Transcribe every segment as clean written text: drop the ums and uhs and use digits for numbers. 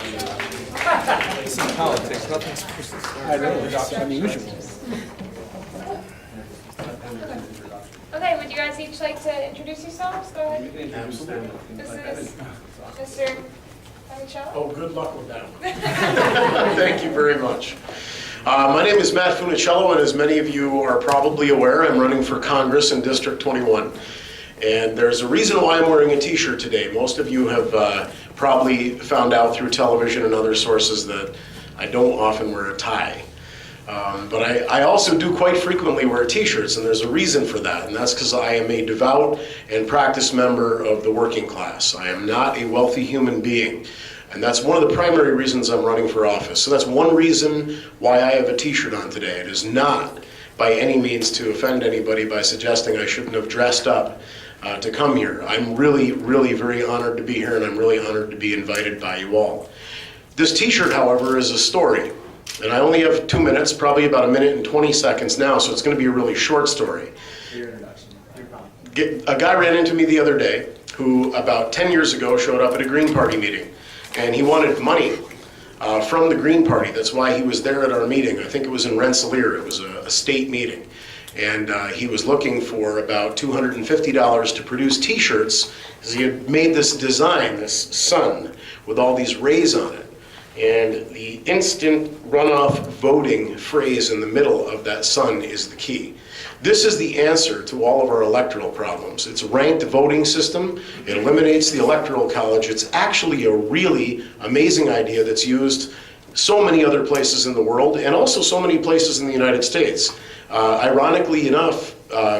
This is politics, nothing's supposed to start. I know, it's unusual. Okay, would you guys each like to introduce yourselves? Go ahead. Absolutely. This is Mr. Funiciello. Oh, good luck with that one. Thank you very much. My name is Matt Funiciello, and as many of you are probably aware, I'm running for Congress in District 21. And there's a reason why I'm wearing a t-shirt today. Most of you have probably found out through television and other sources that I don't often wear a tie. But I also do quite frequently wear t-shirts, and there's a reason for that, and that's because I am a devout and practiced member of the working class. I am not a wealthy human being, and that's one of the primary reasons I'm running for office. So that's one reason why I have a t-shirt on today. It is not by any means to offend anybody by suggesting I shouldn't have dressed up to come here. I'm really, really very honored to be here, and I'm really honored to be invited by you all. This t-shirt, however, is a story. And I only have 2 minutes, probably about 1 minute and 20 seconds now, so it's going to be a really short story. Your introduction. A guy ran into me the other day who about 10 years ago showed up at a Green Party meeting, and he wanted money from the Green Party. That's why he was there at our meeting. I think it was in Rensselaer. It was a state meeting. And he was looking for about $250 to produce t-shirts, because he had made this design, this sun, with all these rays on it. And the instant runoff voting phrase in the middle of that sun is the key. This is the answer to all of our electoral problems. It's a ranked voting system. It eliminates the electoral college. It's actually a really amazing idea that's used so many other places in the world, and also so many places in the United States. Ironically enough,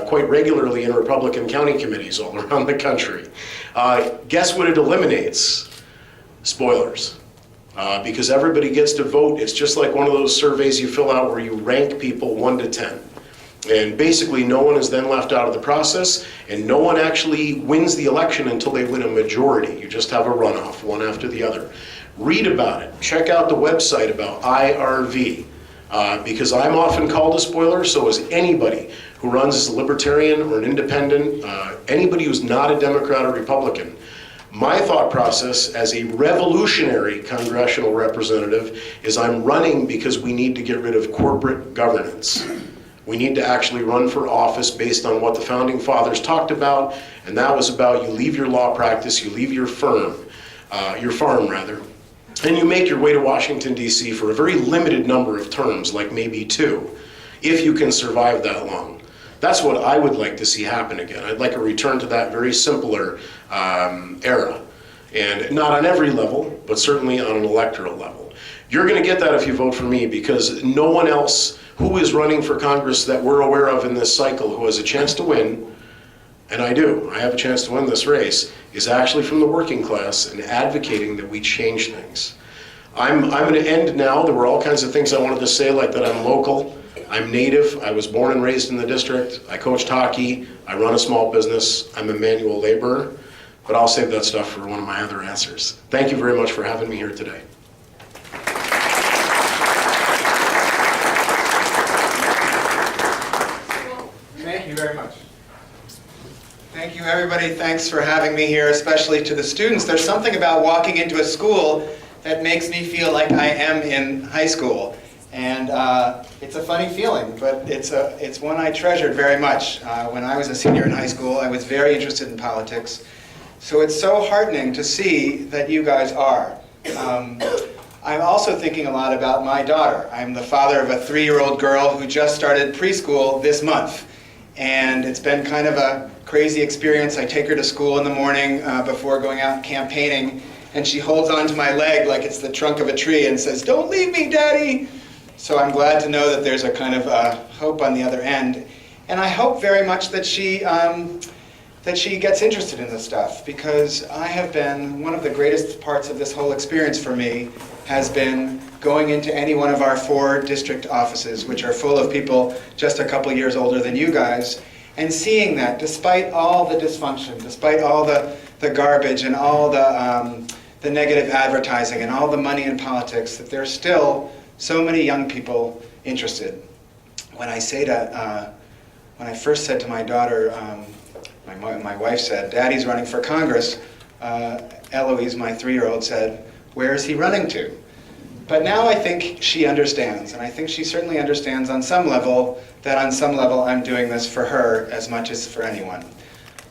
quite regularly in Republican county committees all around the country. Guess what it eliminates? Spoilers. Because everybody gets to vote. It's just like one of those surveys you fill out where you rank people 1 to 10. And basically no one is then left out of the process, and no one actually wins the election until they win a majority. You just have a runoff, one after the other. Read about it. Check out the website about IRV. Because I'm often called a spoiler, so is anybody who runs as a libertarian or an independent, anybody who's not a Democrat or Republican. My thought process as a revolutionary congressional representative is I'm running because we need to get rid of corporate governance. We need to actually run for office based on what the Founding Fathers talked about, and that was about you leave your law practice, you leave your farm, and you make your way to Washington, D.C. for a very limited number of terms, like maybe 2, if you can survive that long. That's what I would like to see happen again. I'd like a return to that very simpler era. And not on every level, but certainly on an electoral level. You're going to get that if you vote for me, because no one else who is running for Congress that we're aware of in this cycle who has a chance to win, and I do, I have a chance to win this race, is actually from the working class and advocating that we change things. I'm going to end now. There were all kinds of things I wanted to say, like that I'm local. I'm native. I was born and raised in the district. I coached hockey. I run a small business. I'm a manual laborer. But I'll save that stuff for one of my other answers. Thank you very much for having me here today. Thank you very much. Thank you, everybody. Thanks for having me here, especially to the students. There's something about walking into a school that makes me feel like I am in high school. And it's a funny feeling, but it's one I treasured very much. When I was a senior in high school, I was very interested in politics. So it's so heartening to see that you guys are. I'm also thinking a lot about my daughter. I'm the father of a 3-year-old girl who just started preschool this month. And it's been kind of a crazy experience. I take her to school in the morning before going out campaigning, and she holds onto my leg like it's the trunk of a tree and says, "Don't leave me, Daddy." So I'm glad to know that there's a kind of hope on the other end. And I hope very much that she gets interested in this stuff, because I have been, one of the greatest parts of this whole experience for me has been going into any one of our 4 district offices, which are full of people just a couple years older than you guys, and seeing that despite all the dysfunction, despite all the garbage and all the negative advertising and all the money in politics, that there's still so many young people interested. When I first said to my daughter, my wife said, "Daddy's running for Congress," Eloise, my 3-year-old, said, Where is he running to? But now I think she understands, and I think she certainly understands on some level that on some level I'm doing this for her as much as for anyone.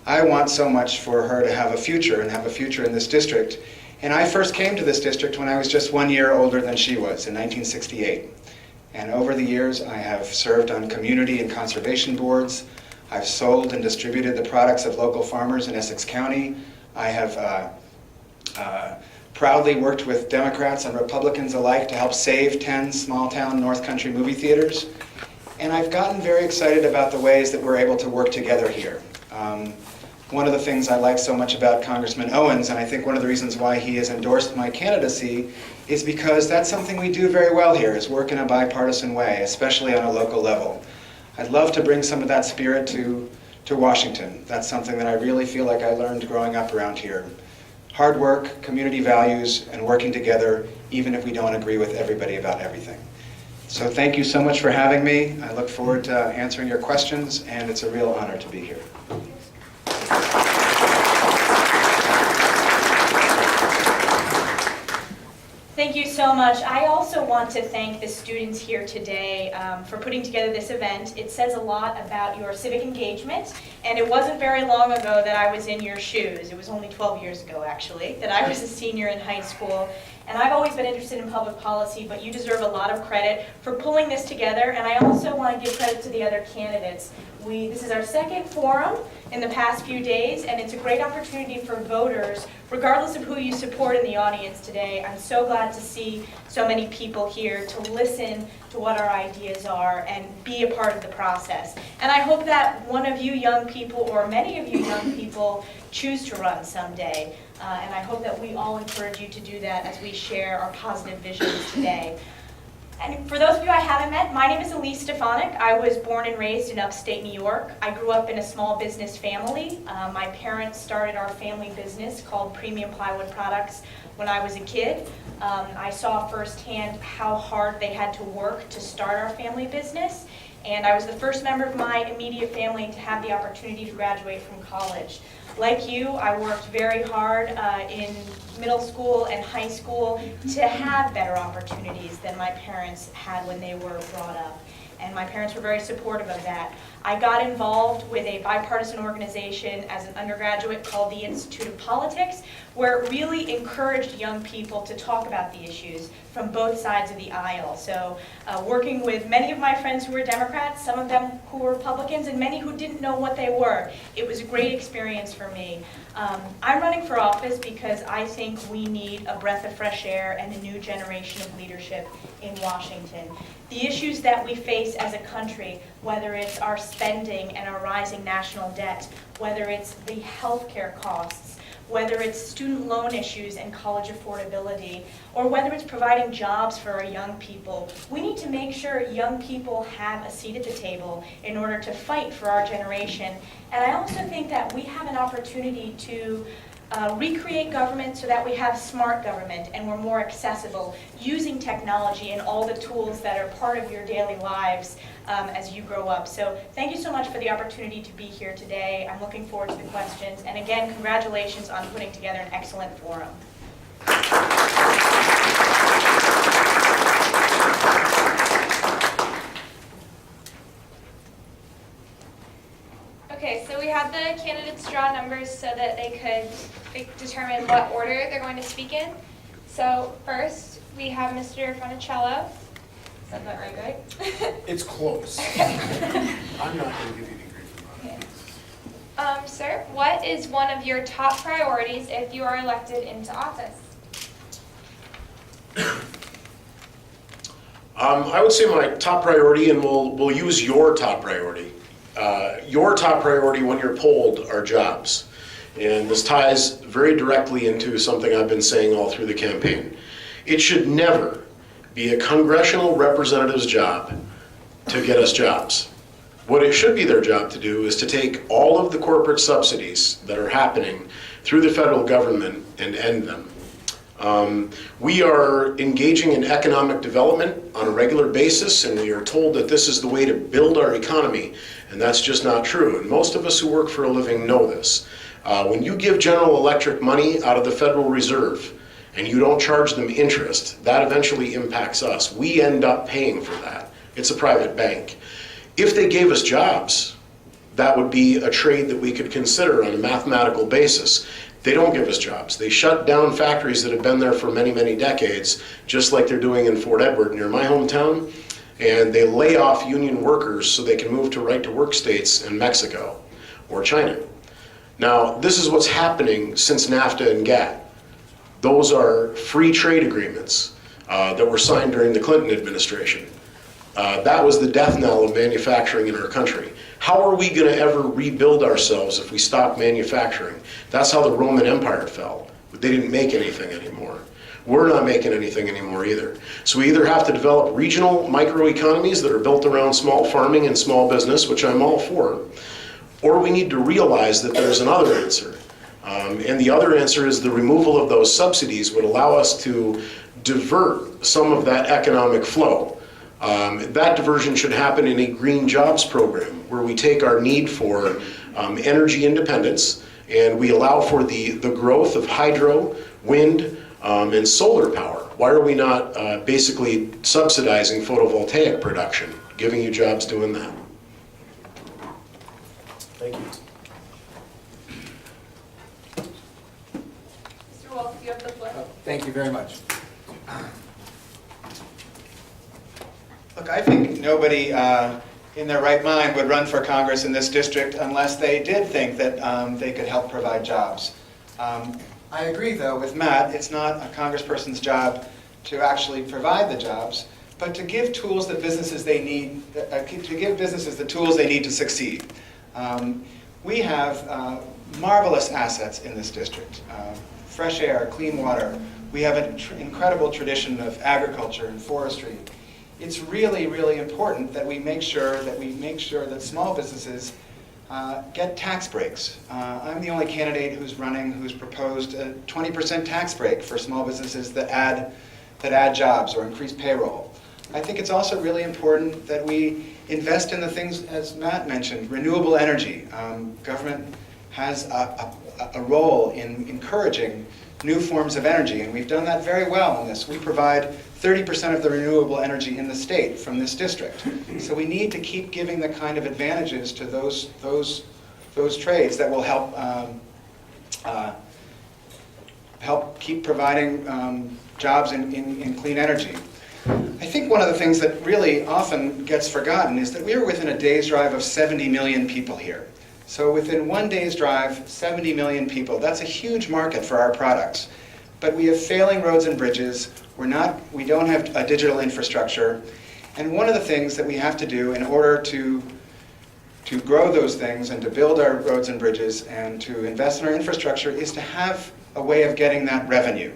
I want so much for her to have a future and have a future in this district. And I first came to this district when I was just 1 year older than she was, in 1968. And over the years, I have served on community and conservation boards. I've sold and distributed the products of local farmers in Essex County. I have proudly worked with Democrats and Republicans alike to help save 10 small-town North Country movie theaters. And I've gotten very excited about the ways that we're able to work together here. One of the things I like so much about Congressman Owens, and I think one of the reasons why he has endorsed my candidacy, is because that's something we do very well here, is work in a bipartisan way, especially on a local level. I'd love to bring some of that spirit to Washington. That's something that I really feel like I learned growing up around here. Hard work, community values, and working together, even if we don't agree with everybody about everything. So thank you so much for having me. I look forward to answering your questions, and it's a real honor to be here. Thank you so much. I also want to thank the students here today for putting together this event. It says a lot about your civic engagement, and it wasn't very long ago that I was in your shoes. It was only 12 years ago, actually, that I was a senior in high school. And I've always been interested in public policy, but you deserve a lot of credit for pulling this together, and I also want to give credit to the other candidates. This is our second forum in the past few days, and it's a great opportunity for voters, regardless of who you support in the audience today. I'm so glad to see so many people here to listen to what our ideas are and be a part of the process. And I hope that one of you young people, or many of you young people, choose to run someday. And I hope that we all encourage you to do that as we share our positive visions today. And for those of you I haven't met, my name is Elise Stefanik. I was born and raised in upstate New York. I grew up in a small business family. My parents started our family business called Premium Plywood Products when I was a kid. I saw firsthand how hard they had to work to start our family business. And I was the first member of my immediate family to have the opportunity to graduate from college. Like you, I worked very hard in middle school and high school to have better opportunities than my parents had when they were brought up. And my parents were very supportive of that. I got involved with a bipartisan organization as an undergraduate called the Institute of Politics, where it really encouraged young people to talk about the issues from both sides of the aisle. So working with many of my friends who were Democrats, some of them who were Republicans, and many who didn't know what they were. It was a great experience for me. I'm running for office because I think we need a breath of fresh air and a new generation of leadership in Washington. The issues that we face as a country, whether it's our spending and our rising national debt, whether it's the healthcare costs, whether it's student loan issues and college affordability, or whether it's providing jobs for our young people, we need to make sure young people have a seat at the table in order to fight for our generation. And I also think that we have an opportunity to recreate government so that we have smart government and we're more accessible, using technology and all the tools that are part of your daily lives as you grow up. So thank you so much for the opportunity to be here today. I'm looking forward to the questions. And again, congratulations on putting together an excellent forum. Okay, so we had the candidates draw numbers so that they could determine what order they're going to speak in. So first, we have Mr. Funiciello. Said that right? It's close. I'm not going to give you the grief about it. Sir, what is one of your top priorities if you are elected into office? I would say my top priority, and we'll use your top priority. Your top priority when you're polled are jobs. And this ties very directly into something I've been saying all through the campaign. It should never be a congressional representative's job to get us jobs. What it should be their job to do is to take all of the corporate subsidies that are happening through the federal government and end them. We are engaging in economic development on a regular basis, and we are told that this is the way to build our economy, and that's just not true. And most of us who work for a living know this. When you give General Electric money out of the Federal Reserve, and you don't charge them interest, that eventually impacts us. We end up paying for that. It's a private bank. If they gave us jobs, that would be a trade that we could consider on a mathematical basis. They don't give us jobs. They shut down factories that have been there for many, many decades, just like they're doing in Fort Edward near my hometown, and they lay off union workers so they can move to right-to-work states in Mexico or China. Now, this is what's happening since NAFTA and GATT. Those are free trade agreements that were signed during the Clinton administration. That was the death knell of manufacturing in our country. How are we going to ever rebuild ourselves if we stop manufacturing? That's how the Roman Empire fell. They didn't make anything anymore. We're not making anything anymore either. So we either have to develop regional microeconomies that are built around small farming and small business, which I'm all for, or we need to realize that there's another answer. And the other answer is the removal of those subsidies would allow us to divert some of that economic flow. That diversion should happen in a green jobs program where we take our need for energy independence and we allow for the growth of hydro, wind, and solar power. Why are we not basically subsidizing photovoltaic production, giving you jobs doing that? Thank you. Mr. Woolf, you have the floor. Thank you very much. Look, I think nobody in their right mind would run for Congress in this district unless they did think that they could help provide jobs. I agree, though, with Matt. It's not a congressperson's job to actually provide the jobs, but to give tools that businesses they need, to give businesses the tools they need to succeed. We have marvelous assets in this district. Fresh air, clean water. We have an incredible tradition of agriculture and forestry. It's really, really important that we make sure that small businesses get tax breaks. I'm the only candidate who's proposed a 20% tax break for small businesses that add jobs or increase payroll. I think it's also really important that we invest in the things, as Matt mentioned, renewable energy. Government has a role in encouraging new forms of energy, and we've done that very well in this. We provide 30% of the renewable energy in the state from this district. So we need to keep giving the kind of advantages to those trades that will help keep providing jobs in clean energy. I think one of the things that really often gets forgotten is that we are within a day's drive of 70 million people here. So within one day's drive, 70 million people, that's a huge market for our products. But we have failing roads and bridges, we don't have a digital infrastructure, and one of the things that we have to do in order to grow those things and to build our roads and bridges and to invest in our infrastructure is to have a way of getting that revenue.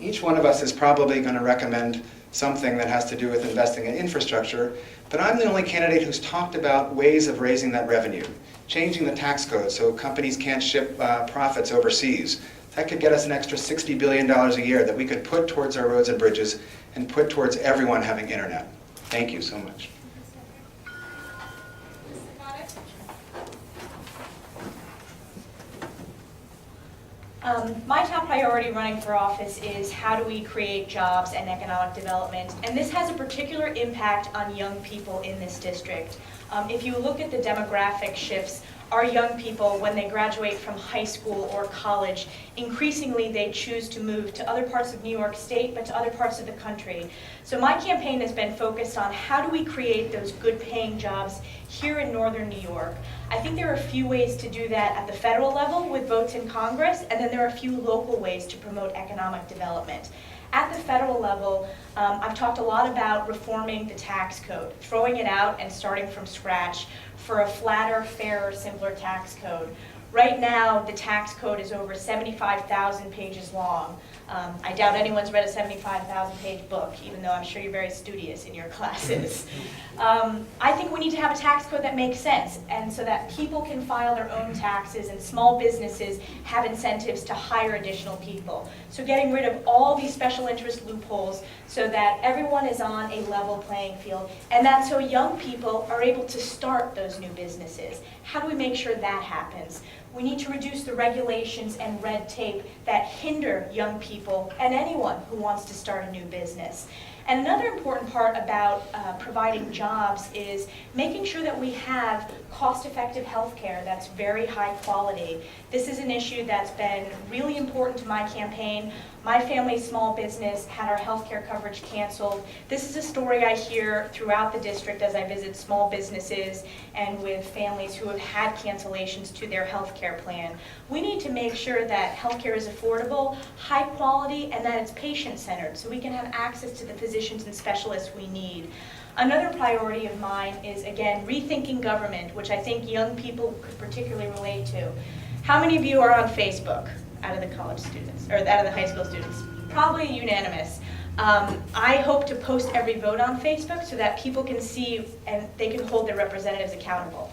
Each one of us is probably going to recommend something that has to do with investing in infrastructure, but I'm the only candidate who's talked about ways of raising that revenue. Changing the tax code so companies can't ship profits overseas. That could get us an extra $60 billion a year that we could put towards our roads and bridges and put towards everyone having internet. Thank you so much. My top priority running for office is how do we create jobs and economic development, and this has a particular impact on young people in this district. If you look at the demographic shifts, our young people, when they graduate from high school or college, increasingly they choose to move to other parts of New York State, but to other parts of the country. So my campaign has been focused on how do we create those good paying jobs here in northern New York. I think there are a few ways to do that at the federal level with votes in Congress, and then there are a few local ways to promote economic development. At the federal level, I've talked a lot about reforming the tax code, throwing it out and starting from scratch for a flatter, fairer, simpler tax code. Right now, the tax code is over 75,000 pages long. I doubt anyone's read a 75,000-page book, even though I'm sure you're very studious in your classes. I think we need to have a tax code that makes sense, and so that people can file their own taxes and small businesses have incentives to hire additional people. So getting rid of all these special interest loopholes so that everyone is on a level playing field, and that so young people are able to start those new businesses. How do we make sure that happens? We need to reduce the regulations and red tape that hinder young people and anyone who wants to start a new business. And another important part about providing jobs is making sure that we have cost-effective healthcare that's very high quality. This is an issue that's been really important to my campaign. My family's small business had our healthcare coverage canceled. This is a story I hear throughout the district as I visit small businesses and with families who have had cancellations to their healthcare plan. We need to make sure that healthcare is affordable, high quality, and that it's patient-centered so we can have access to the physicians and specialists we need. Another priority of mine is, again, rethinking government, which I think young people could particularly relate to. How many of you are on Facebook out of the college students, or out of the high school students? Probably unanimous. I hope to post every vote on Facebook so that people can see and they can hold their representatives accountable.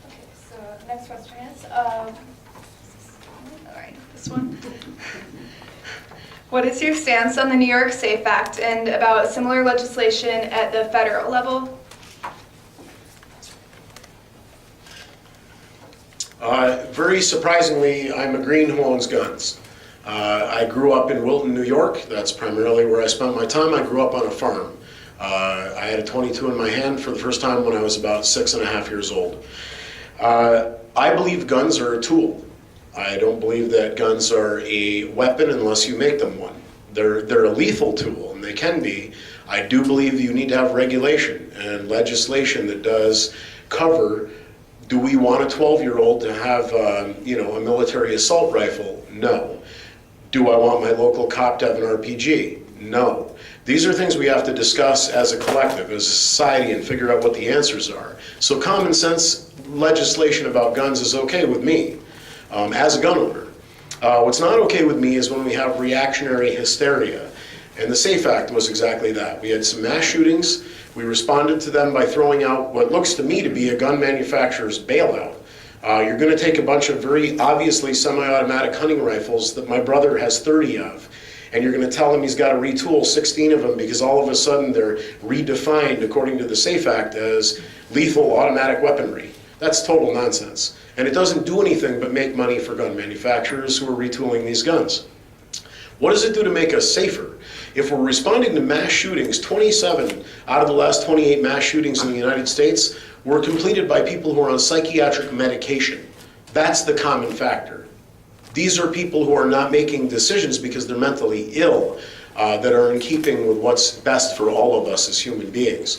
Okay, so next question is, all right, this one. What is your stance on the New York SAFE Act and about similar legislation at the federal level? Very surprisingly, I'm a green who owns guns. I grew up in Wilton, New York. That's primarily where I spent my time. I grew up on a farm. I had a .22 in my hand for the first time when I was about 6.5 years old. I believe guns are a tool. I don't believe that guns are a weapon unless you make them one. They're a lethal tool, and they can be. I do believe you need to have regulation and legislation that does cover. Do we want a 12-year-old to have, a military assault rifle? No. Do I want my local cop to have an RPG? No. These are things we have to discuss as a collective, as a society, and figure out what the answers are. So common sense legislation about guns is okay with me, as a gun owner. What's not okay with me is when we have reactionary hysteria. And the SAFE Act was exactly that. We had some mass shootings. We responded to them by throwing out what looks to me to be a gun manufacturer's bailout. You're going to take a bunch of very obviously semi-automatic hunting rifles that my brother has 30 of, and you're going to tell him he's got to retool 16 of them because all of a sudden they're redefined according to the SAFE Act as lethal automatic weaponry. That's total nonsense. And it doesn't do anything but make money for gun manufacturers who are retooling these guns. What does it do to make us safer? If we're responding to mass shootings, 27 out of the last 28 mass shootings in the United States were completed by people who are on psychiatric medication. That's the common factor. These are people who are not making decisions because they're mentally ill, that are in keeping with what's best for all of us as human beings.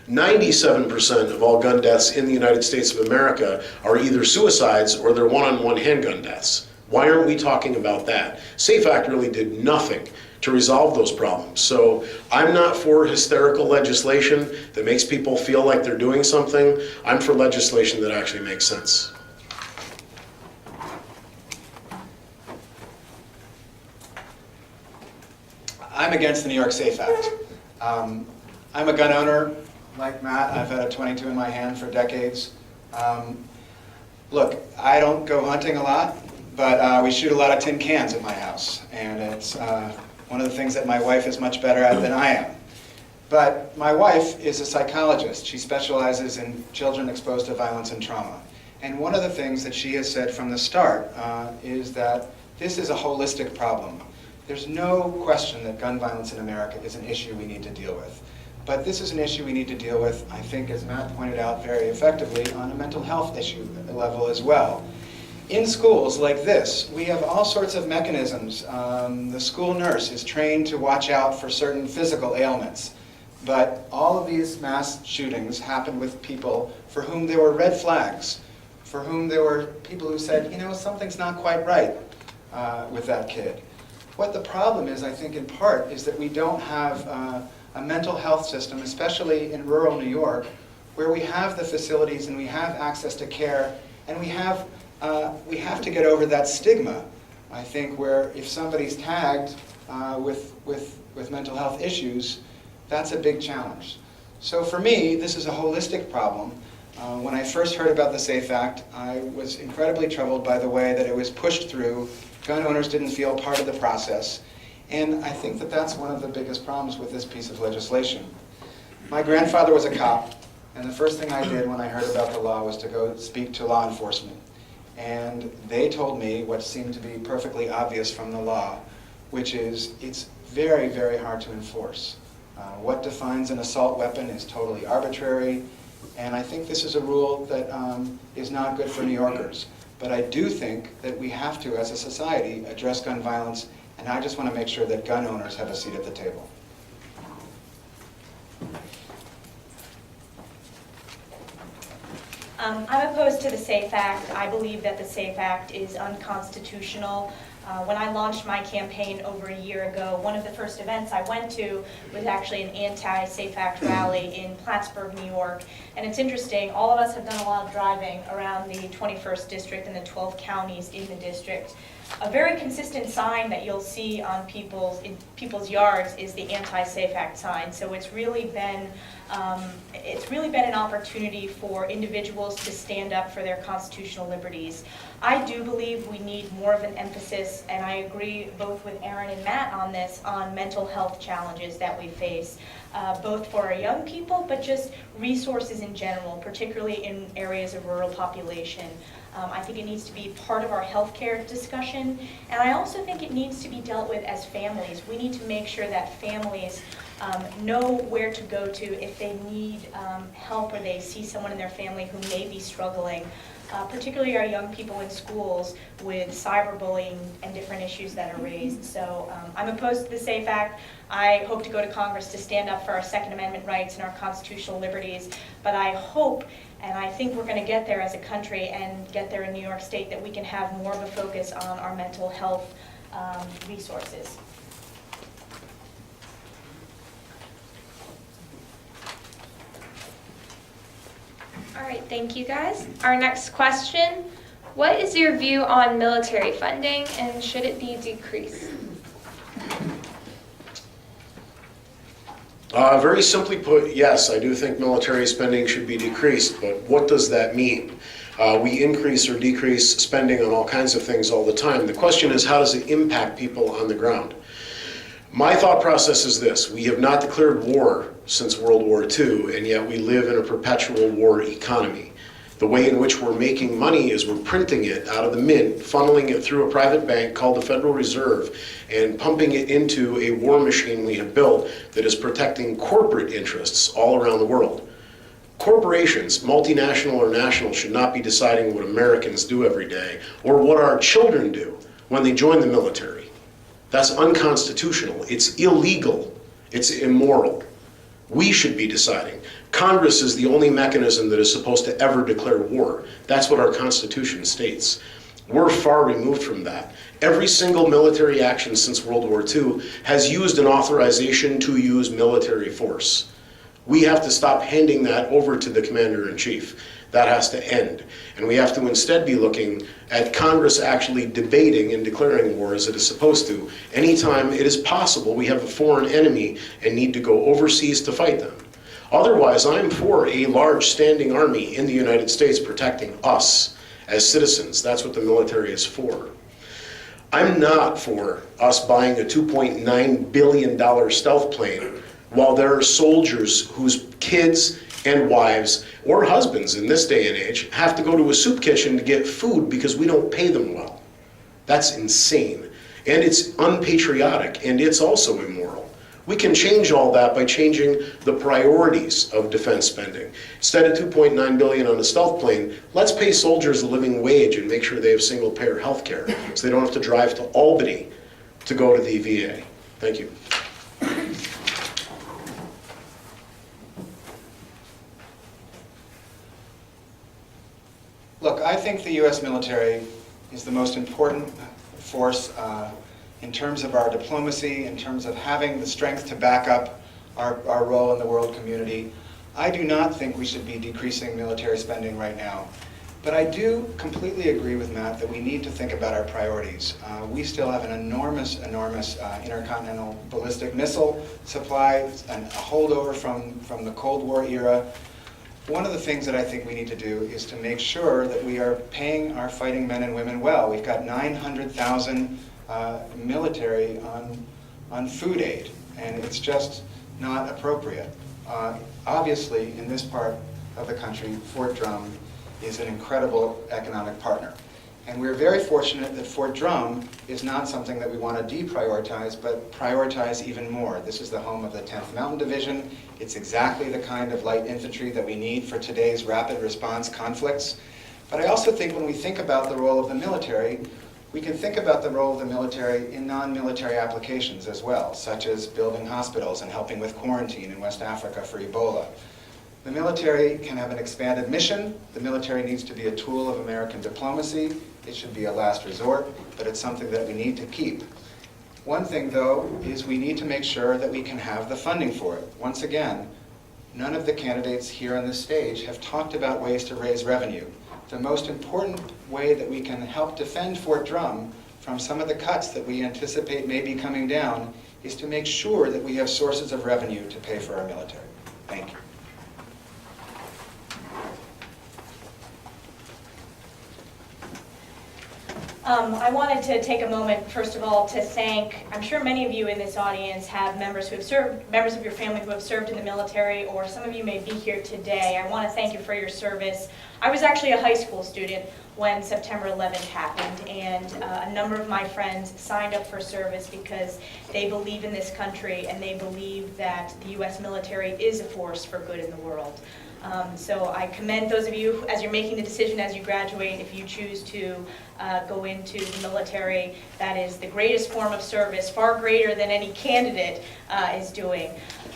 97% of all gun deaths in the United States of America are either suicides or they're one-on-one handgun deaths. Why aren't we talking about that? SAFE Act really did nothing to resolve those problems. So I'm not for hysterical legislation that makes people feel like they're doing something. I'm for legislation that actually makes sense. I'm against the New York SAFE Act. I'm a gun owner, like Matt. I've had a .22 in my hand for decades. Look, I don't go hunting a lot, but we shoot a lot of tin cans at my house, and it's one of the things that my wife is much better at than I am. But my wife is a psychologist. She specializes in children exposed to violence and trauma. And one of the things that she has said from the start is that this is a holistic problem. There's no question that gun violence in America is an issue we need to deal with. But this is an issue we need to deal with, I think, as Matt pointed out very effectively, on a mental health issue level as well. In schools like this, we have all sorts of mechanisms. The school nurse is trained to watch out for certain physical ailments. But all of these mass shootings happen with people for whom there were red flags, for whom there were people who said, you know, something's not quite right with that kid. What the problem is, I think, in part, is that we don't have a mental health system, especially in rural New York, where we have the facilities and we have access to care, and we have to get over that stigma, I think, where if somebody's tagged with mental health issues, that's a big challenge. So for me, this is a holistic problem. When I first heard about the SAFE Act, I was incredibly troubled by the way that it was pushed through. Gun owners didn't feel part of the process. And I think that that's one of the biggest problems with this piece of legislation. My grandfather was a cop, and the first thing I did when I heard about the law was to go speak to law enforcement. And they told me what seemed to be perfectly obvious from the law, which is it's very, very hard to enforce. What defines an assault weapon is totally arbitrary, and I think this is a rule that is not good for New Yorkers. But I do think that we have to, as a society, address gun violence, and I just want to make sure that gun owners have a seat at the table. I'm opposed to the SAFE Act. I believe that the SAFE Act is unconstitutional. When I launched my campaign over a year ago, one of the first events I went to was actually an anti-SAFE Act rally in Plattsburgh, New York. And it's interesting, all of us have done a lot of driving around the 21st district and the 12 counties in the district. A very consistent sign that you'll see on people's yards is the anti-SAFE Act sign. So it's really been an opportunity for individuals to stand up for their constitutional liberties. I do believe we need more of an emphasis, and I agree both with Aaron and Matt on this, on mental health challenges that we face, both for our young people, but just resources in general, particularly in areas of rural population. I think it needs to be part of our healthcare discussion, and I also think it needs to be dealt with as families. We need to make sure that families know where to go to if they need help or they see someone in their family who may be struggling, particularly our young people in schools with cyberbullying and different issues that are raised. So I'm opposed to the SAFE Act. I hope to go to Congress to stand up for our Second Amendment rights and our constitutional liberties, but I hope, and I think we're going to get there as a country and get there in New York State, that we can have more of a focus on our mental health resources. All right, thank you guys. Our next question, what is your view on military funding and should it be decreased? Very simply put, yes, I do think military spending should be decreased, but what does that mean? We increase or decrease spending on all kinds of things all the time. The question is, how does it impact people on the ground? My thought process is this: we have not declared war since World War II, and yet we live in a perpetual war economy. The way in which we're making money is we're printing it out of the mint, funneling it through a private bank called the Federal Reserve, and pumping it into a war machine we have built that is protecting corporate interests all around the world. Corporations, multinational or national, should not be deciding what Americans do every day or what our children do when they join the military. That's unconstitutional. It's illegal. It's immoral. We should be deciding. Congress is the only mechanism that is supposed to ever declare war. That's what our Constitution states. We're far removed from that. Every single military action since World War II has used an authorization to use military force. We have to stop handing that over to the commander-in-chief. That has to end. And we have to instead be looking at Congress actually debating and declaring war as it is supposed to. Anytime it is possible we have a foreign enemy and need to go overseas to fight them. Otherwise, I'm for a large standing army in the United States protecting us as citizens. That's what the military is for. I'm not for us buying a $2.9 billion stealth plane while there are soldiers whose kids and wives or husbands in this day and age have to go to a soup kitchen to get food because we don't pay them well. That's insane. And it's unpatriotic, and it's also immoral. We can change all that by changing the priorities of defense spending. Instead of $2.9 billion on a stealth plane, let's pay soldiers a living wage and make sure they have single-payer health care so they don't have to drive to Albany to go to the VA. Thank you. Look, I think the U.S. military is the most important force in terms of our diplomacy, in terms of having the strength to back up our role in the world community. I do not think we should be decreasing military spending right now. But I do completely agree with Matt that we need to think about our priorities. We still have an enormous intercontinental ballistic missile supply, and a holdover from the Cold War era. One of the things that I think we need to do is to make sure that we are paying our fighting men and women well. We've got 900,000 military on food aid, and it's just not appropriate. Obviously, in this part of the country, Fort Drum is an incredible economic partner. And we're very fortunate that Fort Drum is not something that we want to deprioritize, but prioritize even more. This is the home of the 10th Mountain Division. It's exactly the kind of light infantry that we need for today's rapid response conflicts. But I also think when we think about the role of the military, we can think about the role of the military in non-military applications as well, such as building hospitals and helping with quarantine in West Africa for Ebola. The military can have an expanded mission. The military needs to be a tool of American diplomacy. It should be a last resort, but it's something that we need to keep. One thing, though, is we need to make sure that we can have the funding for it. Once again, none of the candidates here on this stage have talked about ways to raise revenue. The most important way that we can help defend Fort Drum from some of the cuts that we anticipate may be coming down is to make sure that we have sources of revenue to pay for our military. Thank you. I wanted to take a moment, first of all, to thank, I'm sure many of you in this audience have members who have served, members of your family who have served in the military, or some of you may be here today. I want to thank you for your service. I was actually a high school student when September 11th happened, and a number of my friends signed up for service because they believe in this country and they believe that the U.S. military is a force for good in the world. So I commend those of you, as you're making the decision as you graduate, if you choose to go into the military, that is the greatest form of service, far greater than any candidate is doing.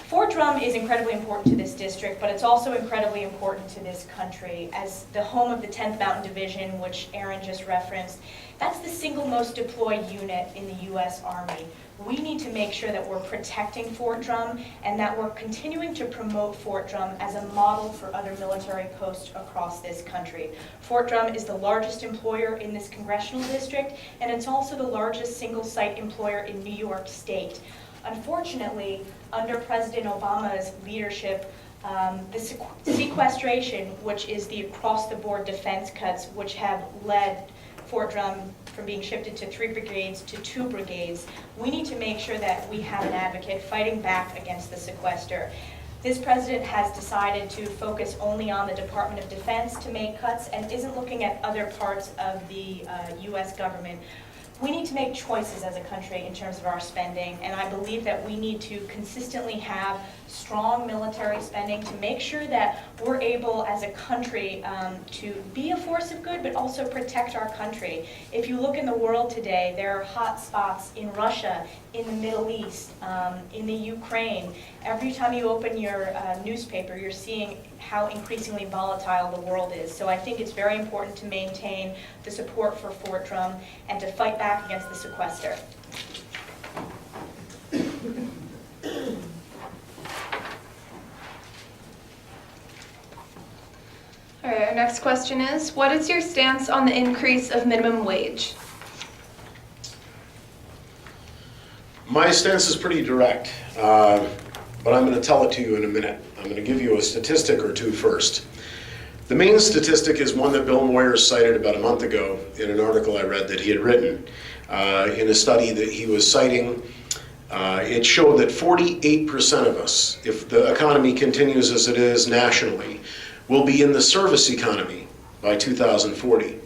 Fort Drum is incredibly important to this district, but it's also incredibly important to this country. As the home of the 10th Mountain Division, which Aaron just referenced, that's the single most deployed unit in the U.S. Army. We need to make sure that we're protecting Fort Drum and that we're continuing to promote Fort Drum as a model for other military posts across this country. Fort Drum is the largest employer in this congressional district, and it's also the largest single-site employer in New York State. Unfortunately, under President Obama's leadership, the sequestration, which is the across-the-board defense cuts, which have led Fort Drum from being shifted to 3 brigades to 2 brigades, we need to make sure that we have an advocate fighting back against the sequester. This president has decided to focus only on the Department of Defense to make cuts and isn't looking at other parts of the U.S. government. We need to make choices as a country in terms of our spending, and I believe that we need to consistently have strong military spending to make sure that we're able as a country to be a force of good but also protect our country. If you look in the world today, there are hot spots in Russia, in the Middle East, in the Ukraine. Every time you open your newspaper, you're seeing how increasingly volatile the world is. So I think it's very important to maintain the support for Fort Drum and to fight back against the sequester. All right, our next question is, what is your stance on the increase of minimum wage? My stance is pretty direct, but I'm going to tell it to you in a minute. I'm going to give you a statistic or two first. The main statistic is one that Bill Moyers cited about a month ago in an article I read that he had written. In a study that he was citing, it showed that 48% of us, if the economy continues as it is nationally, will be in the service economy by 2040.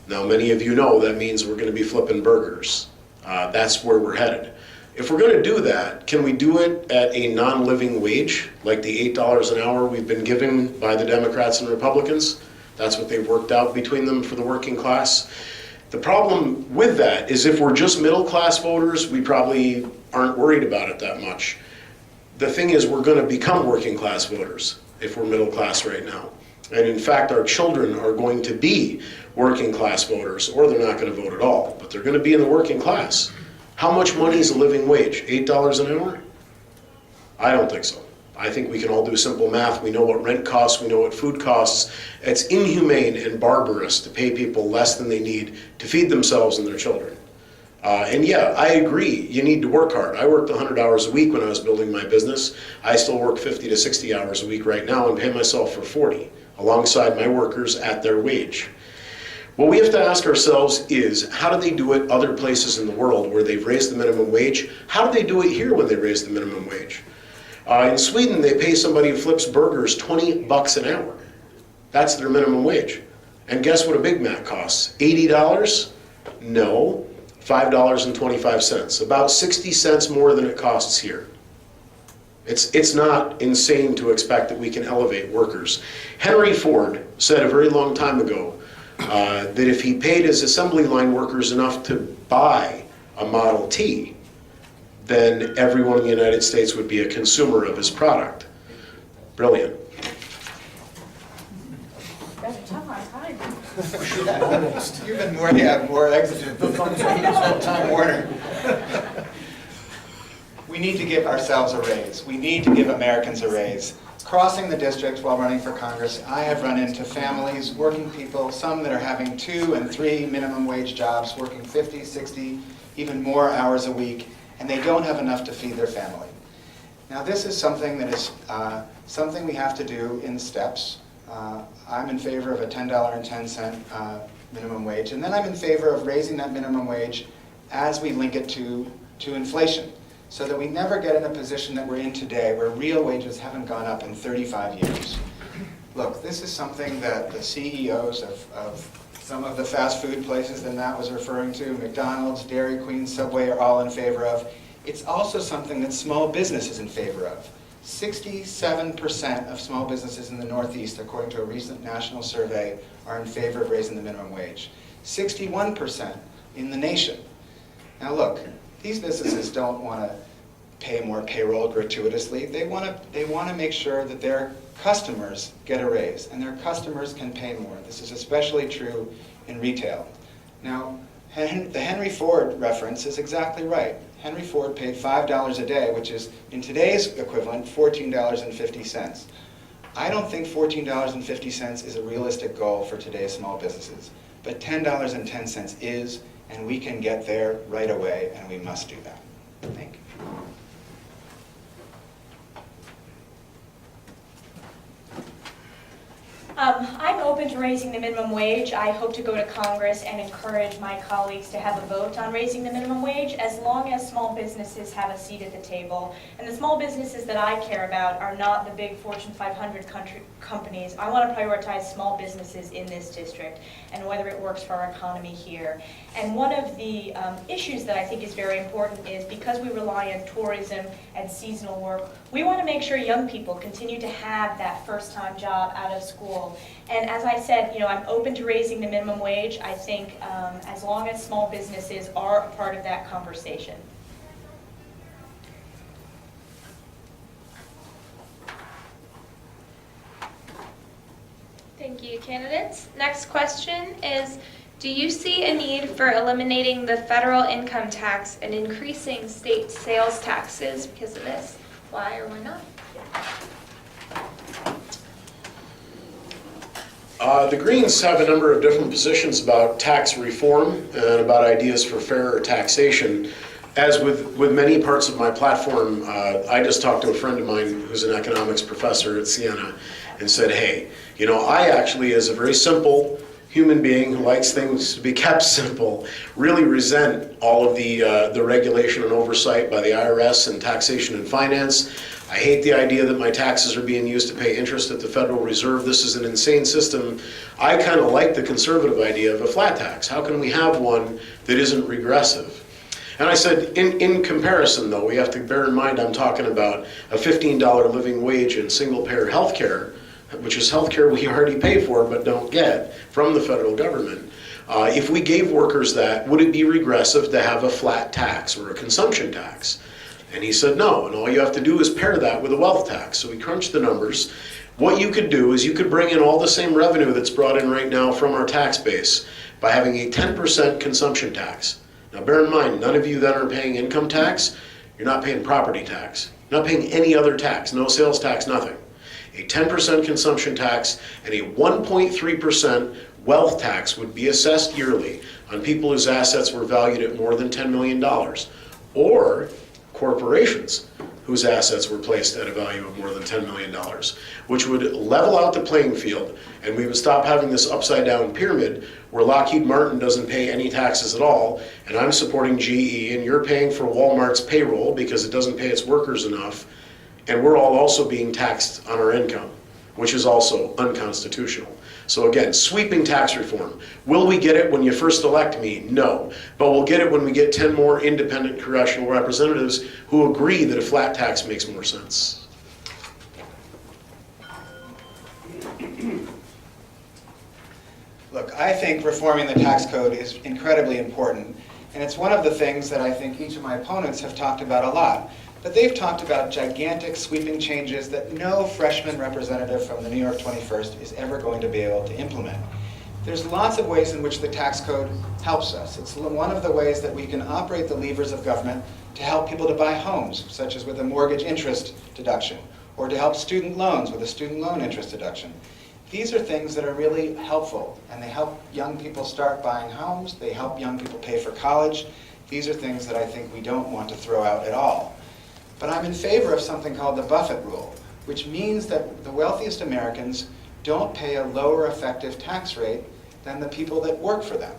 Now, many of you know that means we're going to be flipping burgers. That's where we're headed. If we're going to do that, can we do it at a non-living wage, like the $8 an hour we've been given by the Democrats and Republicans? That's what they've worked out between them for the working class. The problem with that is if we're just middle-class voters, we probably aren't worried about it that much. The thing is, we're going to become working-class voters if we're middle-class right now. And in fact, our children are going to be working-class voters, or they're not going to vote at all, but they're going to be in the working class. How much money is a living wage? $8 an hour? I don't think so. I think we can all do simple math. We know what rent costs, we know what food costs. It's inhumane and barbarous to pay people less than they need to feed themselves and their children. And yeah, I agree, you need to work hard. I worked 100 hours a week when I was building my business. I still work 50 to 60 hours a week right now and pay myself for 40, alongside my workers at their wage. What we have to ask ourselves is, how do they do it other places in the world where they've raised the minimum wage? How do they do it here when they raise the minimum wage? In Sweden, they pay somebody who flips burgers 20 bucks an hour. That's their minimum wage. And guess what a Big Mac costs? $80? No, $5.25. About 60 cents more than it costs here. It's not insane to expect that we can elevate workers. Henry Ford said a very long time ago that if he paid his assembly line workers enough to buy a Model T, then everyone in the United States would be a consumer of his product. Brilliant. You've been more exigent than Time Warner. We need to give ourselves a raise. We need to give Americans a raise. Crossing the district while running for Congress, I have run into families, working people, some that are having 2 and 3 minimum wage jobs, working 50, 60, even more hours a week, and they don't have enough to feed their family. Now this is something that is something we have to do in steps. I'm in favor of a $10.10 minimum wage, and then I'm in favor of raising that minimum wage as we link it to inflation, so that we never get in a position that we're in today where real wages haven't gone up in 35 years. Look, this is something that the CEOs of some of the fast food places that Matt was referring to, McDonald's, Dairy Queen, Subway, are all in favor of. It's also something that small business is in favor of. 67% of small businesses in the Northeast, according to a recent national survey, are in favor of raising the minimum wage. 61% in the nation. Now look, these businesses don't want to pay more payroll gratuitously. They want to make sure that their customers get a raise, and their customers can pay more. This is especially true in retail. Now, the Henry Ford reference is exactly right. Henry Ford paid $5 a day, which is, in today's equivalent, $14.50. I don't think $14.50 is a realistic goal for today's small businesses, but $10.10 is, and we can get there right away, and we must do that. Thank you. I'm open to raising the minimum wage. I hope to go to Congress and encourage my colleagues to have a vote on raising the minimum wage, as long as small businesses have a seat at the table. And the small businesses that I care about are not the big Fortune 500 companies. I want to prioritize small businesses in this district and whether it works for our economy here. And one of the issues that I think is very important is, because we rely on tourism and seasonal work, we want to make sure young people continue to have that first-time job out of school. And as I said, I'm open to raising the minimum wage. I think as long as small businesses are a part of that conversation. Thank you, candidates. Next question is, do you see a need for eliminating the federal income tax and increasing state sales taxes because of this? Why or why not? The Greens have a number of different positions about tax reform and about ideas for fairer taxation. As with many parts of my platform, I just talked to a friend of mine who's an economics professor at Siena and said, hey, I actually, as a very simple human being who likes things to be kept simple, really resent all of the regulation and oversight by the IRS and taxation and finance. I hate the idea that my taxes are being used to pay interest at the Federal Reserve. This is an insane system. I kind of like the conservative idea of a flat tax. How can we have one that isn't regressive? And I said, in comparison, though, we have to bear in mind I'm talking about a $15 living wage in single-payer health care, which is health care we already pay for but don't get from the federal government. If we gave workers that, would it be regressive to have a flat tax or a consumption tax? And he said no, and all you have to do is pair that with a wealth tax. So we crunched the numbers. What you could do is you could bring in all the same revenue that's brought in right now from our tax base by having a 10% consumption tax. Now bear in mind, none of you that are paying income tax, you're not paying property tax. You're not paying any other tax, no sales tax, nothing. A 10% consumption tax and a 1.3% wealth tax would be assessed yearly on people whose assets were valued at more than $10 million, or corporations whose assets were placed at a value of more than $10 million, which would level out the playing field, and we would stop having this upside-down pyramid where Lockheed Martin doesn't pay any taxes at all, and I'm supporting GE, and you're paying for Walmart's payroll because it doesn't pay its workers enough, and we're all also being taxed on our income, which is also unconstitutional. So again, sweeping tax reform. Will we get it when you first elect me? No. But we'll get it when we get 10 more independent congressional representatives who agree that a flat tax makes more sense. Look, I think reforming the tax code is incredibly important, and it's one of the things that I think each of my opponents have talked about a lot. But they've talked about gigantic sweeping changes that no freshman representative from the New York 21st is ever going to be able to implement. There's lots of ways in which the tax code helps us. It's one of the ways that we can operate the levers of government to help people to buy homes, such as with a mortgage interest deduction, or to help student loans with a student loan interest deduction. These are things that are really helpful, and they help young people start buying homes, they help young people pay for college. These are things that I think we don't want to throw out at all. But I'm in favor of something called the Buffett rule, which means that the wealthiest Americans don't pay a lower effective tax rate than the people that work for them.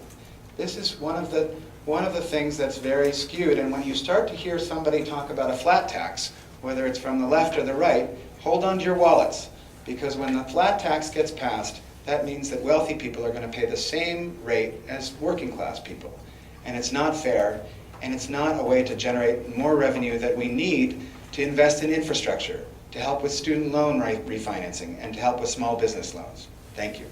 This is one of the things that's very skewed, and when you start to hear somebody talk about a flat tax, whether it's from the left or the right, hold on to your wallets, because when the flat tax gets passed, that means that wealthy people are going to pay the same rate as working class people. And it's not fair, and it's not a way to generate more revenue that we need to invest in infrastructure, to help with student loan refinancing, and to help with small business loans. Thank you.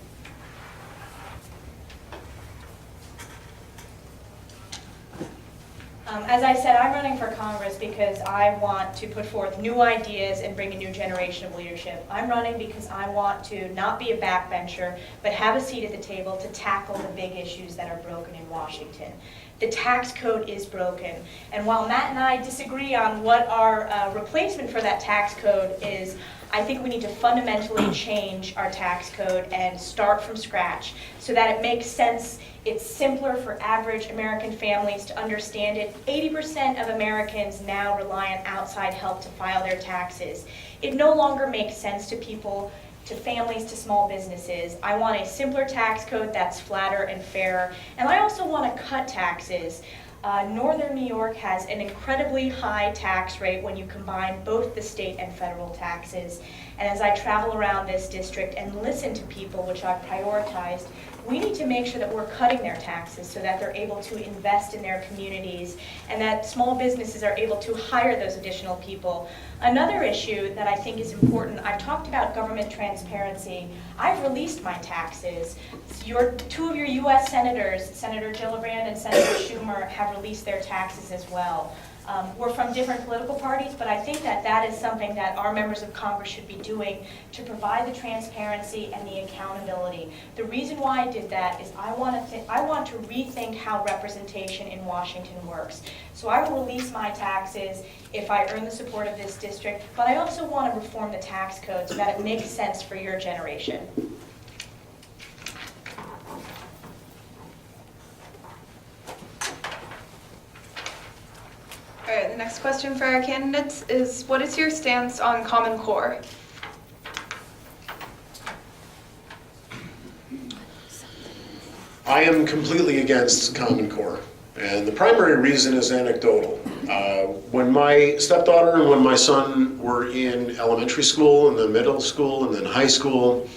As I said, I'm running for Congress because I want to put forth new ideas and bring a new generation of leadership. I'm running because I want to not be a backbencher, but have a seat at the table to tackle the big issues that are broken in Washington. The tax code is broken, and while Matt and I disagree on what our replacement for that tax code is, I think we need to fundamentally change our tax code and start from scratch so that it makes sense. It's simpler for average American families to understand it. 80% of Americans now rely on outside help to file their taxes. It no longer makes sense to people, to families, to small businesses. I want a simpler tax code that's flatter and fairer, and I also want to cut taxes. Northern New York has an incredibly high tax rate when you combine both the state and federal taxes. And as I travel around this district and listen to people, which I've prioritized, we need to make sure that we're cutting their taxes so that they're able to invest in their communities and that small businesses are able to hire those additional people. Another issue that I think is important, I've talked about government transparency. I've released my taxes. Two of your U.S. senators, Senator Gillibrand and Senator Schumer, have released their taxes as well. We're from different political parties, but I think that that is something that our members of Congress should be doing to provide the transparency and the accountability. The reason why I did that is I want to rethink how representation in Washington works. So I will release my taxes if I earn the support of this district, but I also want to reform the tax code so that it makes sense for your generation. All right, the next question for our candidates is, what is your stance on Common Core? I am completely against Common Core, and the primary reason is anecdotal. When my stepdaughter and when my son were in elementary school and then middle school and then high school,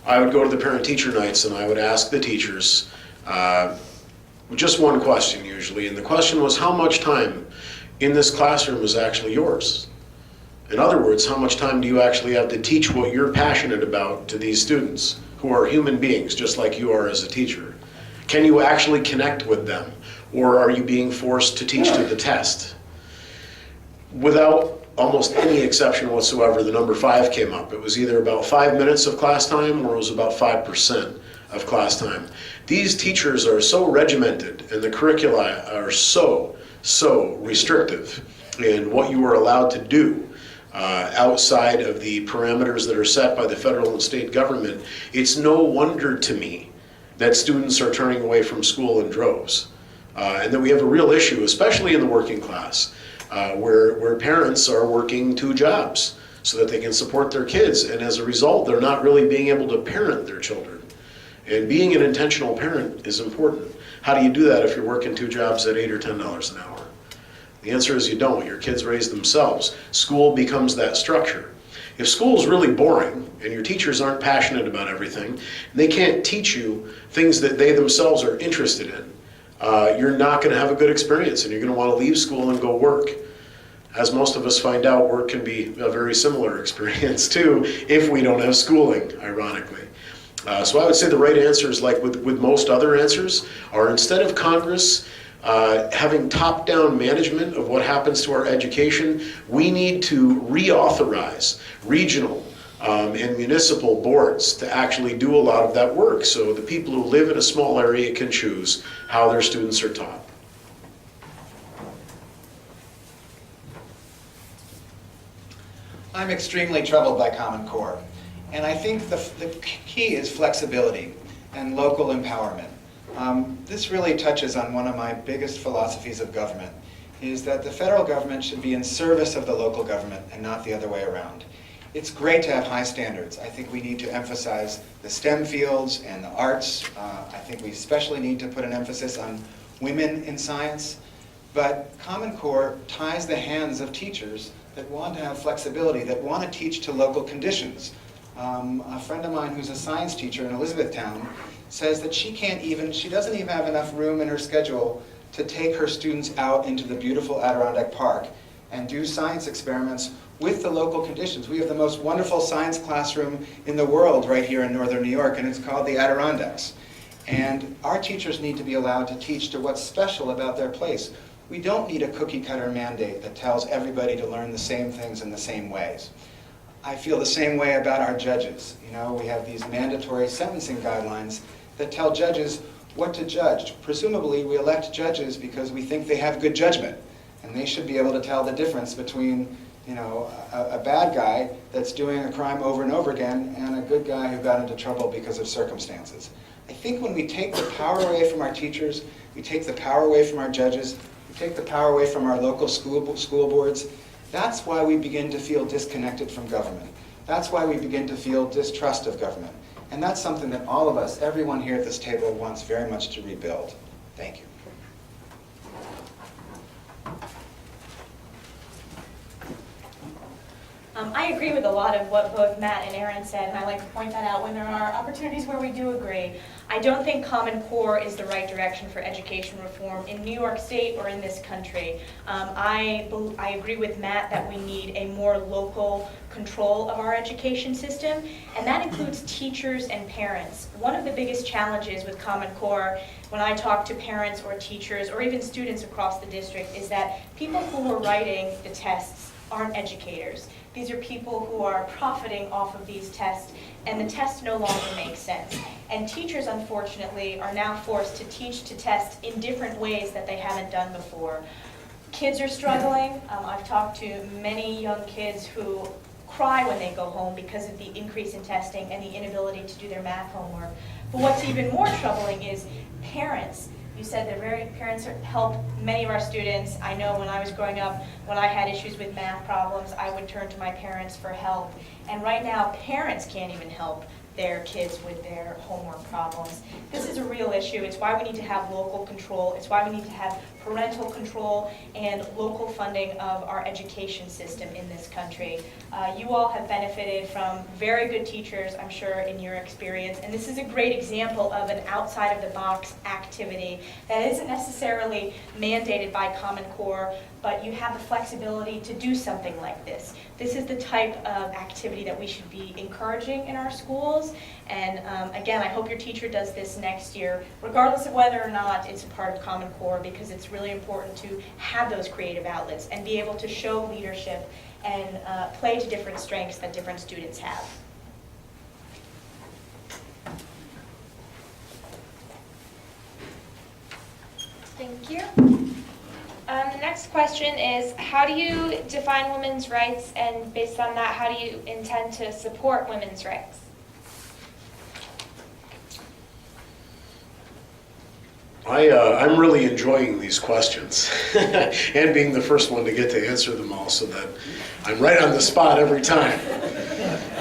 I would go to the parent-teacher nights and I would ask the teachers just one question usually, and the question was, how much time in this classroom is actually yours? In other words, how much time do you actually have to teach what you're passionate about to these students who are human beings just like you are as a teacher? Can you actually connect with them, or are you being forced to teach to the test? Without almost any exception whatsoever, the number 5 came up. It was either about 5 minutes of class time or it was about 5% of class time. These teachers are so regimented and the curricula are so restrictive in what you are allowed to do outside of the parameters that are set by the federal and state government. It's no wonder to me that students are turning away from school in droves. And that we have a real issue, especially in the working class, where parents are working 2 jobs so that they can support their kids, and as a result, they're not really being able to parent their children. And being an intentional parent is important. How do you do that if you're working 2 jobs at $8 or $10 an hour? The answer is you don't. Your kids raise themselves. School becomes that structure. If school is really boring and your teachers aren't passionate about everything, and they can't teach you things that they themselves are interested in, you're not going to have a good experience and you're going to want to leave school and go work. As most of us find out, work can be a very similar experience too if we don't have schooling, ironically. So I would say the right answer is, like with most other answers, are instead of Congress having top-down management of what happens to our education, we need to reauthorize regional and municipal boards to actually do a lot of that work, so the people who live in a small area can choose how their students are taught. I'm extremely troubled by Common Core, and I think the key is flexibility and local empowerment. This really touches on one of my biggest philosophies of government, is that the federal government should be in service of the local government and not the other way around. It's great to have high standards. I think we need to emphasize the STEM fields and the arts. I think we especially need to put an emphasis on women in science. But Common Core ties the hands of teachers that want to have flexibility, that want to teach to local conditions. A friend of mine who's a science teacher in Elizabethtown says that she doesn't even have enough room in her schedule to take her students out into the beautiful Adirondack Park and do science experiments with the local conditions. We have the most wonderful science classroom in the world right here in northern New York, and it's called the Adirondacks. And our teachers need to be allowed to teach to what's special about their place. We don't need a cookie-cutter mandate that tells everybody to learn the same things in the same ways. I feel the same way about our judges. You know, we have these mandatory sentencing guidelines that tell judges what to judge. Presumably, we elect judges because we think they have good judgment, and they should be able to tell the difference between, you know, a bad guy that's doing a crime over and over again and a good guy who got into trouble because of circumstances. I think when we take the power away from our teachers, we take the power away from our judges, we take the power away from our local school boards, that's why we begin to feel disconnected from government. That's why we begin to feel distrust of government. And that's something that all of us, everyone here at this table, wants very much to rebuild. Thank you. I agree with a lot of what both Matt and Aaron said, and I like to point that out when there are opportunities where we do agree. I don't think Common Core is the right direction for education reform in New York State or in this country. I agree with Matt that we need a more local control of our education system, and that includes teachers and parents. One of the biggest challenges with Common Core, when I talk to parents or teachers or even students across the district, is that people who are writing the tests aren't educators. These are people who are profiting off of these tests, and the tests no longer make sense. And teachers, unfortunately, are now forced to teach to test in different ways that they haven't done before. Kids are struggling. I've talked to many young kids who cry when they go home because of the increase in testing and the inability to do their math homework. But what's even more troubling is parents. You said that parents help many of our students. I know when I was growing up, when I had issues with math problems, I would turn to my parents for help. And right now, parents can't even help their kids with their homework problems. This is a real issue. It's why we need to have local control. It's why we need to have parental control and local funding of our education system in this country. You all have benefited from very good teachers, I'm sure, in your experience, and this is a great example of an outside-of-the-box activity that isn't necessarily mandated by Common Core, but you have the flexibility to do something like this. This is the type of activity that we should be encouraging in our schools, and again, I hope your teacher does this next year, regardless of whether or not it's a part of Common Core, because it's really important to have those creative outlets and be able to show leadership and play to different strengths that different students have. Thank you. The next question is, how do you define women's rights, and based on that, how do you intend to support women's rights? I'm really enjoying these questions and being the first one to get to answer them all, so that I'm right on the spot every time.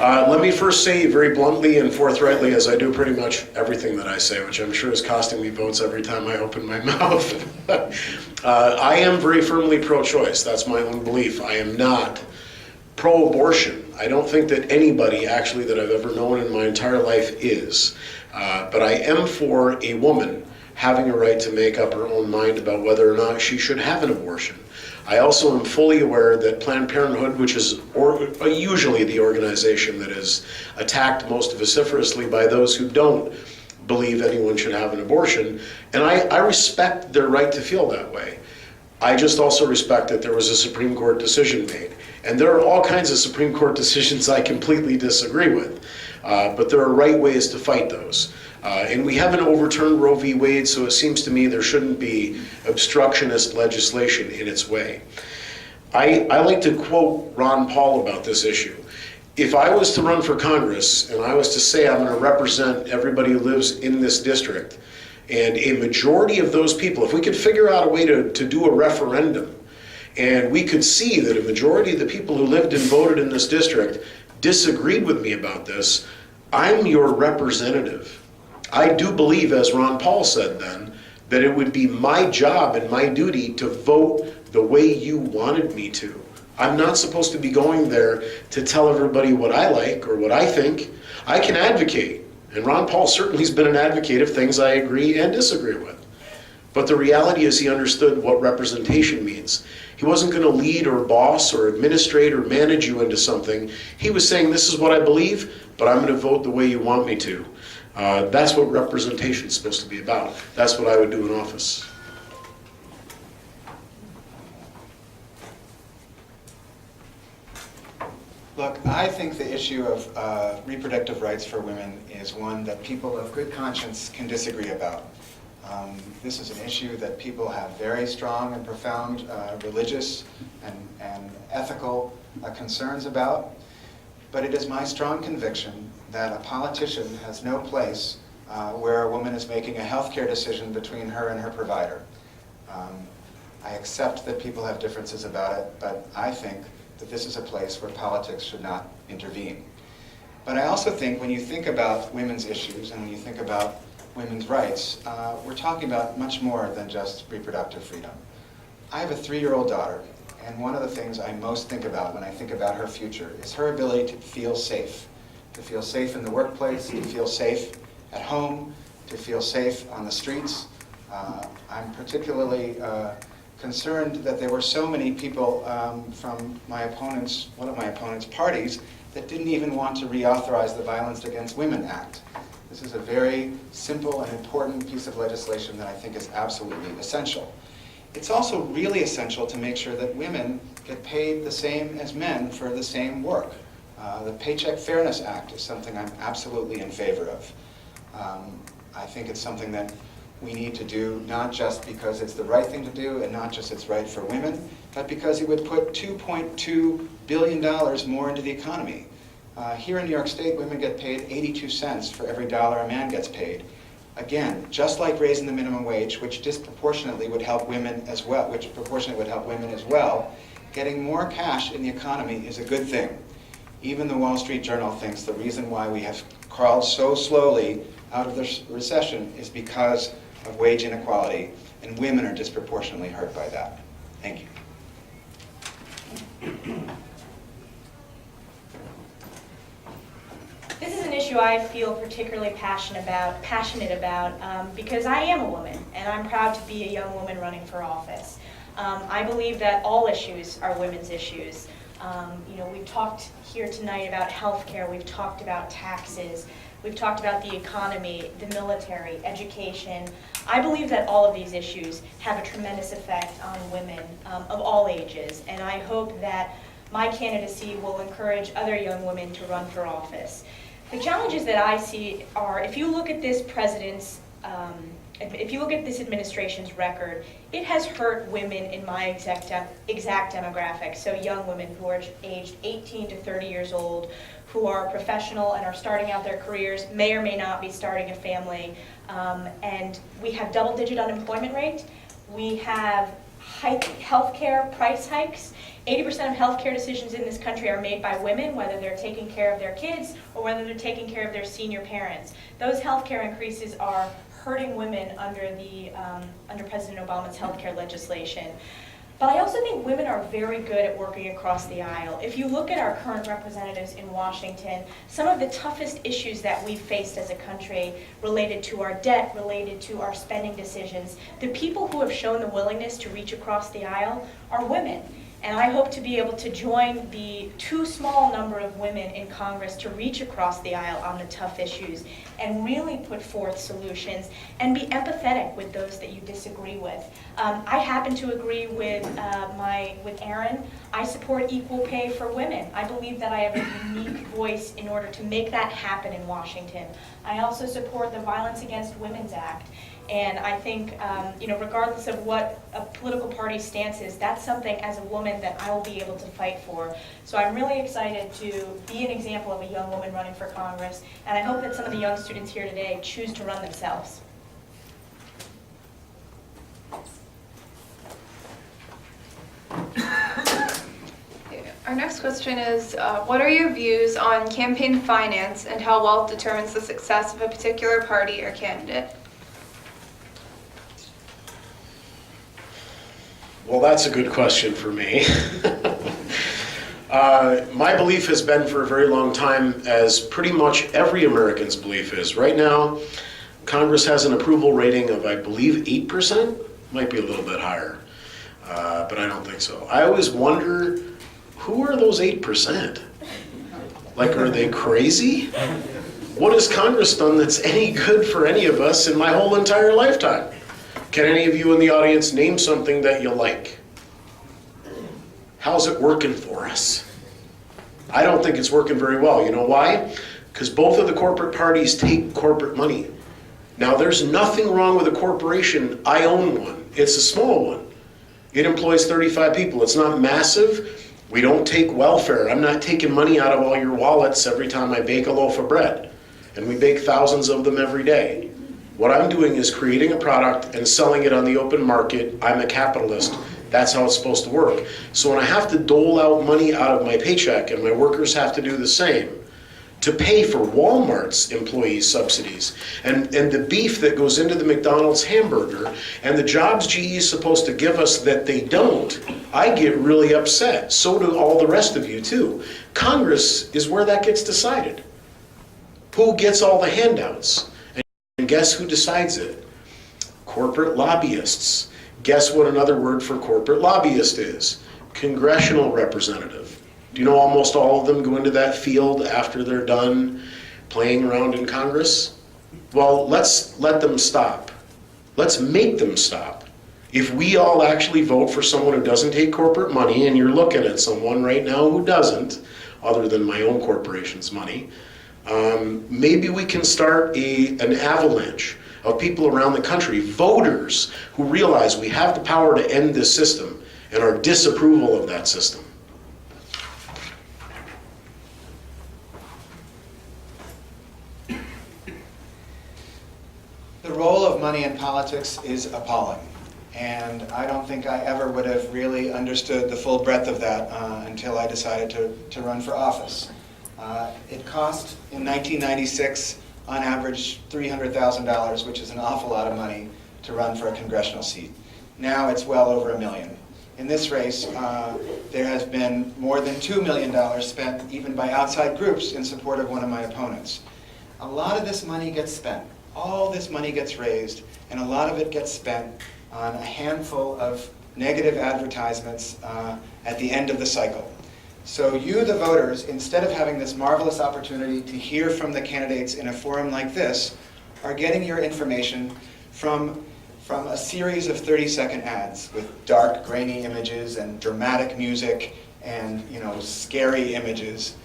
Let me first say very bluntly and forthrightly, as I do pretty much everything that I say, which I'm sure is costing me votes every time I open my mouth. I am very firmly pro-choice. That's my own belief. I am not pro-abortion. I don't think that anybody actually that I've ever known in my entire life is. But I am for a woman having a right to make up her own mind about whether or not she should have an abortion. I also am fully aware that Planned Parenthood, which is usually the organization that is attacked most vociferously by those who don't believe anyone should have an abortion, and I respect their right to feel that way. I just also respect that there was a Supreme Court decision made. And there are all kinds of Supreme Court decisions I completely disagree with, but there are right ways to fight those. And we haven't overturned Roe v. Wade, so it seems to me there shouldn't be obstructionist legislation in its way. I like to quote Ron Paul about this issue. If I was to run for Congress and I was to say I'm going to represent everybody who lives in this district, and a majority of those people, if we could figure out a way to do a referendum, and we could see that a majority of the people who lived and voted in this district disagreed with me about this, I'm your representative. I do believe, as Ron Paul said then, that it would be my job and my duty to vote the way you wanted me to. I'm not supposed to be going there to tell everybody what I like or what I think. I can advocate, and Ron Paul certainly has been an advocate of things I agree and disagree with. But the reality is he understood what representation means. He wasn't going to lead or boss or administrate or manage you into something. He was saying, this is what I believe, but I'm going to vote the way you want me to. That's what representation is supposed to be about. That's what I would do in office. Look, I think the issue of reproductive rights for women is one that people of good conscience can disagree about. This is an issue that people have very strong and profound religious and ethical concerns about. But it is my strong conviction that a politician has no place where a woman is making a healthcare decision between her and her provider. I accept that people have differences about it, but I think that this is a place where politics should not intervene. But I also think when you think about women's issues and when you think about women's rights, we're talking about much more than just reproductive freedom. I have a 3-year-old daughter, and one of the things I most think about when I think about her future is her ability to feel safe in the workplace, to feel safe at home, to feel safe on the streets. I'm particularly concerned that there were so many people from one of my opponent's parties that didn't even want to reauthorize the Violence Against Women Act. This is a very simple and important piece of legislation that I think is absolutely essential. It's also really essential to make sure that women get paid the same as men for the same work. The Paycheck Fairness Act is something I'm absolutely in favor of. I think it's something that we need to do not just because it's the right thing to do and not just it's right for women, but because it would put $2.2 billion more into the economy. Here in New York State, women get paid 82 cents for every dollar a man gets paid. Again, just like raising the minimum wage, which disproportionately would help women as well, getting more cash in the economy is a good thing. Even the Wall Street Journal thinks the reason why we have crawled so slowly out of the recession is because of wage inequality, and women are disproportionately hurt by that. Thank you. This is an issue I feel particularly passionate about because I am a woman, and I'm proud to be a young woman running for office. I believe that all issues are women's issues. We've talked here tonight about healthcare, we've talked about taxes, we've talked about the economy, the military, education. I believe that all of these issues have a tremendous effect on women of all ages, and I hope that my candidacy will encourage other young women to run for office. The challenges that I see are, if you look at this administration's record, it has hurt women in my exact demographic, so young women who are aged 18 to 30 years old, who are professional and are starting out their careers, may or may not be starting a family, and we have double-digit unemployment rate. We have healthcare price hikes. 80% of healthcare decisions in this country are made by women, whether they're taking care of their kids or whether they're taking care of their senior parents. Those healthcare increases are hurting women under President Obama's healthcare legislation. But I also think women are very good at working across the aisle. If you look at our current representatives in Washington, some of the toughest issues that we've faced as a country related to our debt, related to our spending decisions, the people who have shown the willingness to reach across the aisle are women. And I hope to be able to join the too small number of women in Congress to reach across the aisle on the tough issues and really put forth solutions and be empathetic with those that you disagree with. I happen to agree with Aaron. I support equal pay for women. I believe that I have a unique voice in order to make that happen in Washington. I also support the Violence Against Women's Act. And I think, regardless of what a political party's stance is, that's something as a woman that I will be able to fight for. So I'm really excited to be an example of a young woman running for Congress, and I hope that some of the young students here today choose to run themselves. Our next question is, what are your views on campaign finance and how wealth determines the success of a particular party or candidate? Well, that's a good question for me. My belief has been for a very long time, as pretty much every American's belief is. Right now, Congress has an approval rating of, I believe, 8%? Might be a little bit higher, but I don't think so. I always wonder, who are those 8%? Like, are they crazy? What has Congress done that's any good for any of us in my whole entire lifetime? Can any of you in the audience name something that you like? How's it working for us? I don't think it's working very well. You know why? Because both of the corporate parties take corporate money. Now, there's nothing wrong with a corporation. I own one. It's a small one. It employs 35 people. It's not massive. We don't take welfare. I'm not taking money out of all your wallets every time I bake a loaf of bread. And we bake thousands of them every day. What I'm doing is creating a product and selling it on the open market. I'm a capitalist. That's how it's supposed to work. So when I have to dole out money out of my paycheck, and my workers have to do the same, to pay for Walmart's employee subsidies, and the beef that goes into the McDonald's hamburger, and the jobs GE is supposed to give us that they don't, I get really upset. So do all the rest of you too. Congress is where that gets decided. Who gets all the handouts? And guess who decides it? Corporate lobbyists. Guess what another word for corporate lobbyist is? Congressional representative. Do you know almost all of them go into that field after they're done playing around in Congress? Well, let's let them stop. Let's make them stop. If we all actually vote for someone who doesn't take corporate money, and you're looking at someone right now who doesn't, other than my own corporation's money, maybe we can start an avalanche of people around the country, voters who realize we have the power to end this system and our disapproval of that system. The role of money in politics is appalling. And I don't think I ever would have really understood the full breadth of that until I decided to run for office. It cost, in 1996, on average, $300,000, which is an awful lot of money to run for a congressional seat. Now it's well over $1 million. In this race, there has been more than $2 million spent even by outside groups in support of one of my opponents. A lot of this money gets spent. All this money gets raised, and a lot of it gets spent on a handful of negative advertisements at the end of the cycle. So you, the voters, instead of having this marvelous opportunity to hear from the candidates in a forum like this, are getting your information from a series of 30-second ads with dark, grainy images and dramatic music and, scary images.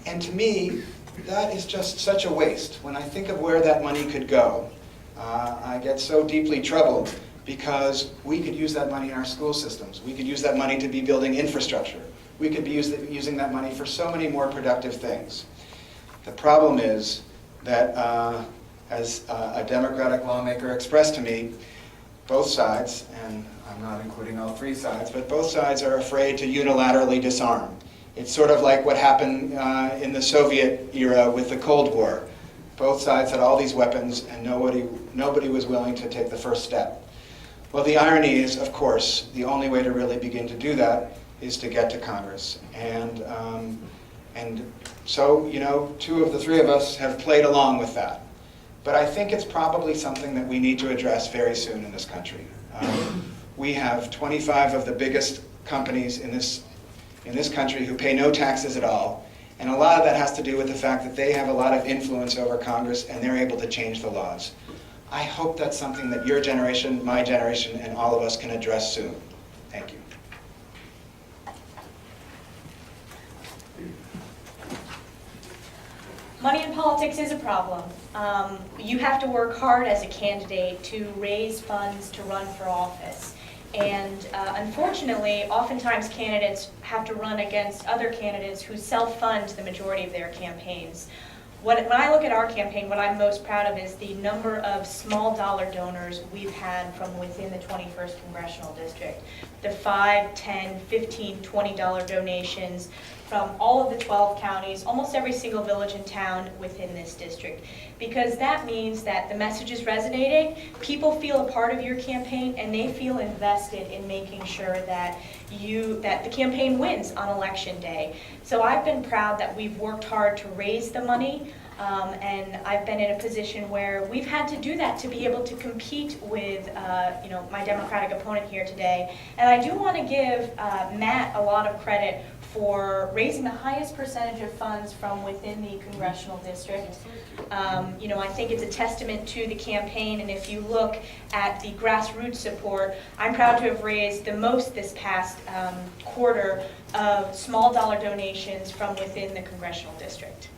And to me, that is just such a waste. When I think of where that money could go, I get so deeply troubled because we could use that money in our school systems. We could use that money to be building infrastructure. We could be using that money for so many more productive things. The problem is that, as a Democratic lawmaker expressed to me, both sides, and I'm not including all three sides, but both sides are afraid to unilaterally disarm. It's sort of like what happened in the Soviet era with the Cold War. Both sides had all these weapons, and nobody was willing to take the first step. Well, the irony is, of course, the only way to really begin to do that is to get to Congress. And so, you know, two of the three of us have played along with that. But I think it's probably something that we need to address very soon in this country. We have 25 of the biggest companies in this country who pay no taxes at all. And a lot of that has to do with the fact that they have a lot of influence over Congress and they're able to change the laws. I hope that's something that your generation, my generation, and all of us can address soon. Thank you. Money in politics is a problem. You have to work hard as a candidate to raise funds to run for office. And unfortunately, oftentimes candidates have to run against other candidates who self-fund the majority of their campaigns. When I look at our campaign, what I'm most proud of is the number of small dollar donors we've had from within the 21st Congressional District. The $5, $10, $15, $20 donations from all of the 12 counties, almost every single village and town within this district. Because that means that the message is resonating, people feel a part of your campaign, and they feel invested in making sure that the campaign wins on election day. So I've been proud that we've worked hard to raise the money, and I've been in a position where we've had to do that to be able to compete with my Democratic opponent here today. And I do want to give Matt a lot of credit for raising the highest percentage of funds from within the Congressional District. I think it's a testament to the campaign, and if you look at the grassroots support, I'm proud to have raised the most this past quarter of small dollar donations from within the Congressional District.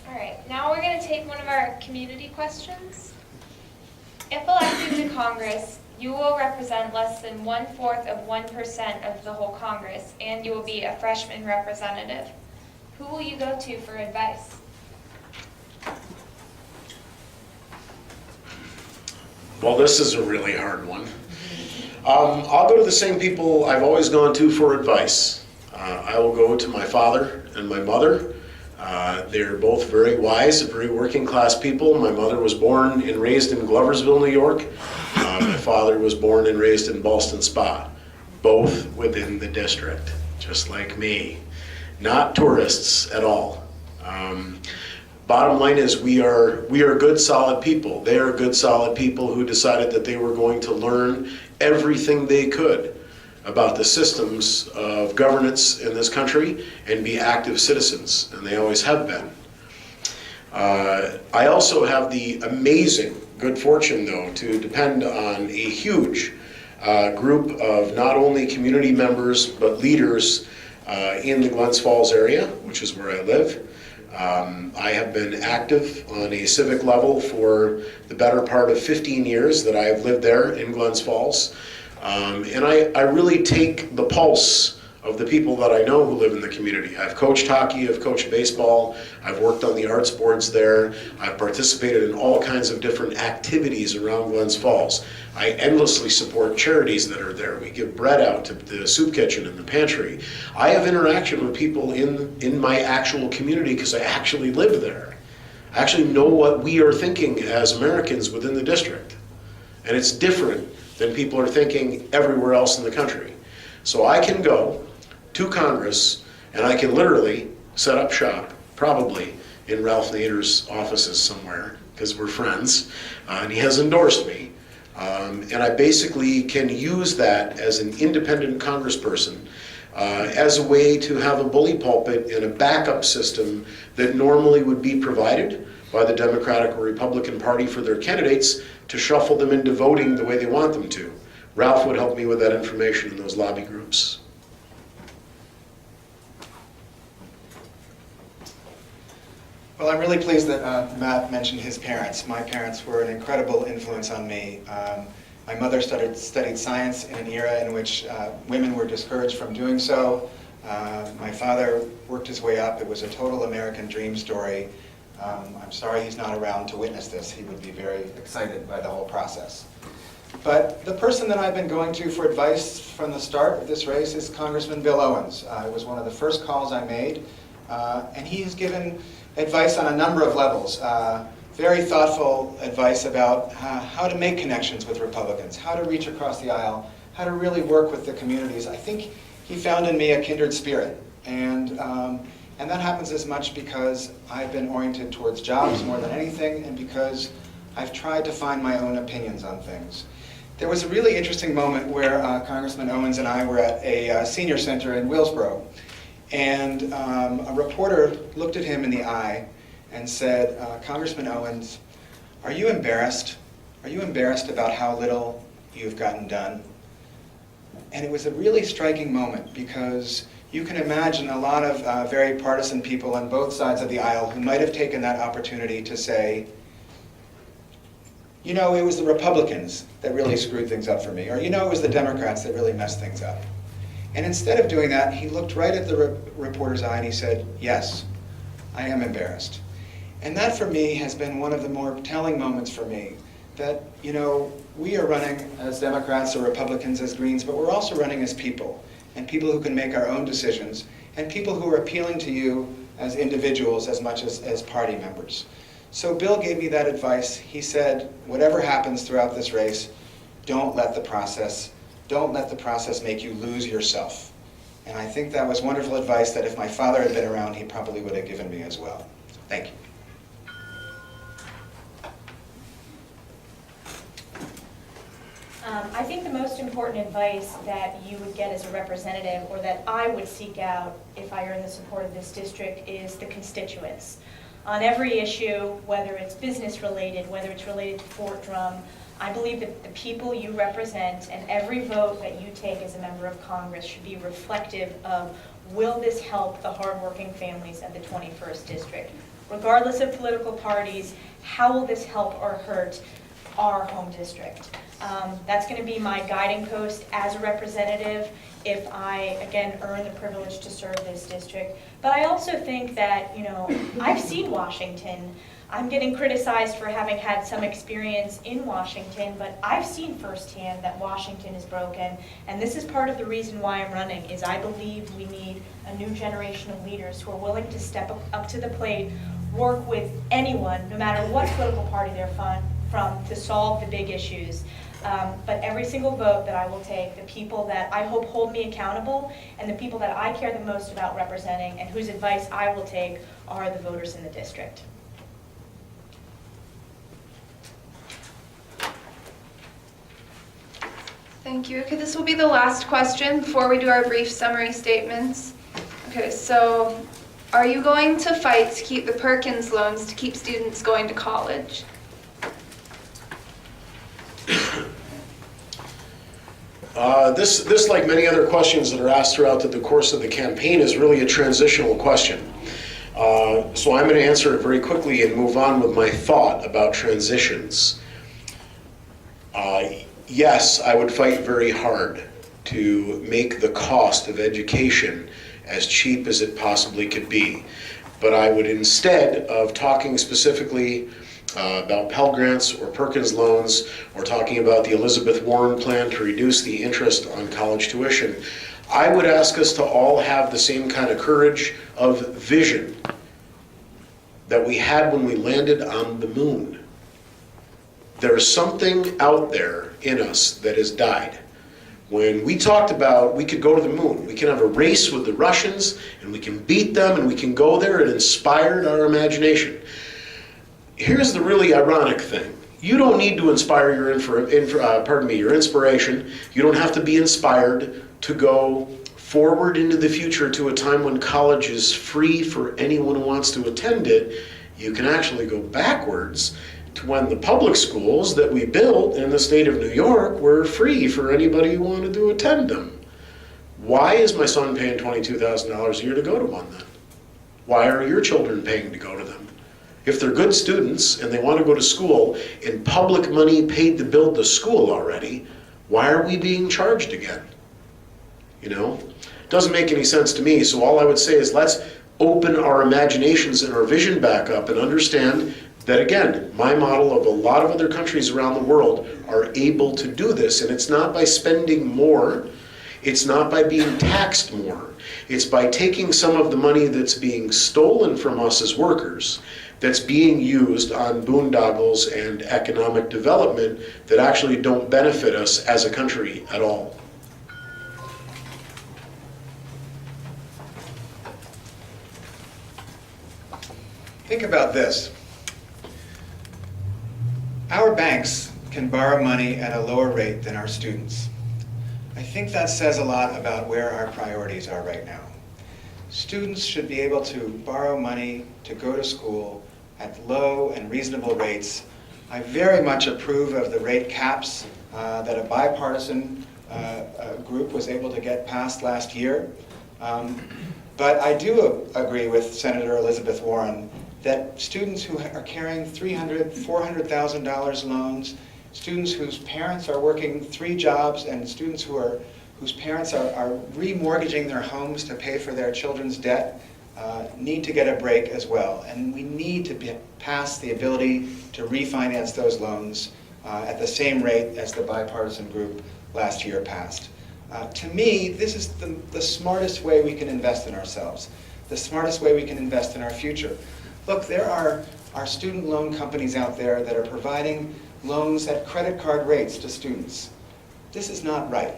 All right, now we're going to take one of our community questions. If elected to Congress, you will represent less than 1/4 of 1% of the whole Congress, and you will be a freshman representative. Who will you go to for advice? Well, this is a really hard one. I'll go to the same people I've always gone to for advice. I will go to my father and my mother. They're both very wise, very working class people. My mother was born and raised in Gloversville, New York. My father was born and raised in Ballston Spa, both within the district, just like me. Not tourists at all. Bottom line is we are good, solid people. They are good, solid people who decided that they were going to learn everything they could about the systems of governance in this country and be active citizens, and they always have been. I also have the amazing good fortune, though, to depend on a huge group of not only community members, but leaders in the Glens Falls area, which is where I live. I have been active on a civic level for the better part of 15 years that I have lived there in Glens Falls. And I really take the pulse of the people that I know who live in the community. I've coached hockey, I've coached baseball, I've worked on the arts boards there, I've participated in all kinds of different activities around Glens Falls. I endlessly support charities that are there. We give bread out to the soup kitchen and the pantry. I have interaction with people in my actual community because I actually live there. I actually know what we are thinking as Americans within the district. And it's different than people are thinking everywhere else in the country. So I can go to Congress and I can literally set up shop, probably in Ralph Nader's offices somewhere, because we're friends, and he has endorsed me. And I basically can use that as an independent congressperson as a way to have a bully pulpit and a backup system that normally would be provided by the Democratic or Republican Party for their candidates to shuffle them into voting the way they want them to. Ralph would help me with that information in those lobby groups. Well, I'm really pleased that Matt mentioned his parents. My parents were an incredible influence on me. My mother studied science in an era in which women were discouraged from doing so. My father worked his way up. It was a total American dream story. I'm sorry he's not around to witness this. He would be very excited by the whole process. But the person that I've been going to for advice from the start of this race is Congressman Bill Owens. It was one of the first calls I made, and he has given advice on a number of levels. Very thoughtful advice about how to make connections with Republicans, how to reach across the aisle, how to really work with the communities. I think he found in me a kindred spirit, and that happens as much because I've been oriented towards jobs more than anything, and because I've tried to find my own opinions on things. There was a really interesting moment where Congressman Owens and I were at a senior center in Willsboro, and a reporter looked at him in the eye and said, Congressman Owens, are you embarrassed? Are you embarrassed about how little you've gotten done? And it was a really striking moment, because you can imagine a lot of very partisan people on both sides of the aisle who might have taken that opportunity to say, you know, it was the Republicans that really screwed things up for me, or you know, it was the Democrats that really messed things up. And instead of doing that, he looked right at the reporter's eye and he said, yes, I am embarrassed. And that for me has been one of the more telling moments for me, that, you know, we are running as Democrats or Republicans as Greens, but we're also running as people, and people who can make our own decisions, and people who are appealing to you as individuals as much as party members. So Bill gave me that advice. He said, whatever happens throughout this race, don't let the process make you lose yourself. And I think that was wonderful advice that if my father had been around, he probably would have given me as well. Thank you. I think the most important advice that you would get as a representative, or that I would seek out if I earn the support of this district, is the constituents. On every issue, whether it's business related, whether it's related to Fort Drum, I believe that the people you represent and every vote that you take as a member of Congress should be reflective of, will this help the hardworking families of the 21st District? Regardless of political parties, how will this help or hurt our home district? That's going to be my guiding post as a representative if I, again, earn the privilege to serve this district. But I also think that, you know, I've seen Washington. I'm getting criticized for having had some experience in Washington, but I've seen firsthand that Washington is broken, and this is part of the reason why I'm running, is I believe we need a new generation of leaders who are willing to step up to the plate, work with anyone, no matter what political party they're from, to solve the big issues. But every single vote that I will take, the people that I hope hold me accountable, and the people that I care the most about representing, and whose advice I will take, are the voters in the district. Thank you. Okay, this will be the last question before we do our brief summary statements. Okay, so are you going to fight to keep the Perkins loans to keep students going to college? This, like many other questions that are asked throughout the course of the campaign, is really a transitional question. So I'm going to answer it very quickly and move on with my thought about transitions. Yes, I would fight very hard to make the cost of education as cheap as it possibly could be. But I would, instead of talking specifically about Pell Grants or Perkins loans, or talking about the Elizabeth Warren plan to reduce the interest on college tuition, I would ask us to all have the same kind of courage of vision that we had when we landed on the moon. There's something out there in us that has died. When we talked about we could go to the moon, we can have a race with the Russians, and we can beat them, and we can go there, it inspired our imagination. Here's the really ironic thing. You don't need to inspire your inspiration. You don't have to be inspired to go forward into the future to a time when college is free for anyone who wants to attend it. You can actually go backwards to when the public schools that we built in the state of New York were free for anybody who wanted to attend them. Why is my son paying $22,000 a year to go to one then? Why are your children paying to go to them? If they're good students and they want to go to school and public money paid to build the school already, why are we being charged again? You know, it doesn't make any sense to me. So all I would say is let's open our imaginations and our vision back up and understand that, again, my model of a lot of other countries around the world are able to do this. And it's not by spending more, it's not by being taxed more, it's by taking some of the money that's being stolen from us as workers, that's being used on boondoggles and economic development that actually don't benefit us as a country at all. Think about this. Our banks can borrow money at a lower rate than our students. I think that says a lot about where our priorities are right now. Students should be able to borrow money to go to school at low and reasonable rates. I very much approve of the rate caps that a bipartisan group was able to get passed last year. But I do agree with Senator Elizabeth Warren that students who are carrying $300,000, $400,000 loans, students whose parents are working 3 jobs, and students whose parents are remortgaging their homes to pay for their children's debt need to get a break as well. And we need to pass the ability to refinance those loans at the same rate as the bipartisan group last year passed. To me, this is the smartest way we can invest in ourselves, the smartest way we can invest in our future. Look, there are student loan companies out there that are providing loans at credit card rates to students. This is not right.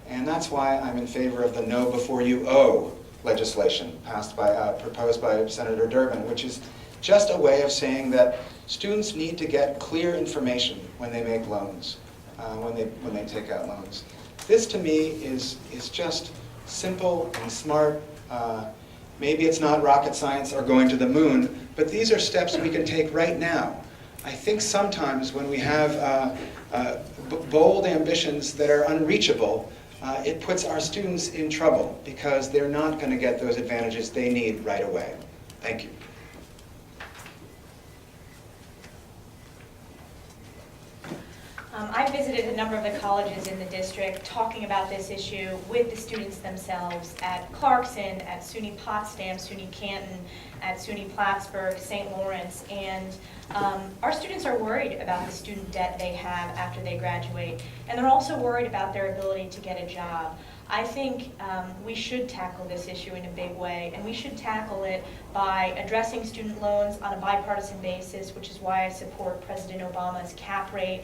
And that's why I'm in favor of the Know Before You Owe legislation proposed by Senator Durbin, which is just a way of saying that students need to get clear information when they make loans, when they take out loans. This to me is just simple and smart. Maybe it's not rocket science or going to the moon, but these are steps we can take right now. I think sometimes when we have bold ambitions that are unreachable, it puts our students in trouble because they're not going to get those advantages they need right away. Thank you. I visited a number of the colleges in the district talking about this issue with the students themselves at Clarkson, at SUNY Potsdam, SUNY Canton, at SUNY Plattsburgh, St. Lawrence, and our students are worried about the student debt they have after they graduate, and they're also worried about their ability to get a job. I think we should tackle this issue in a big way, and we should tackle it by addressing student loans on a bipartisan basis, which is why I support President Obama's cap rate.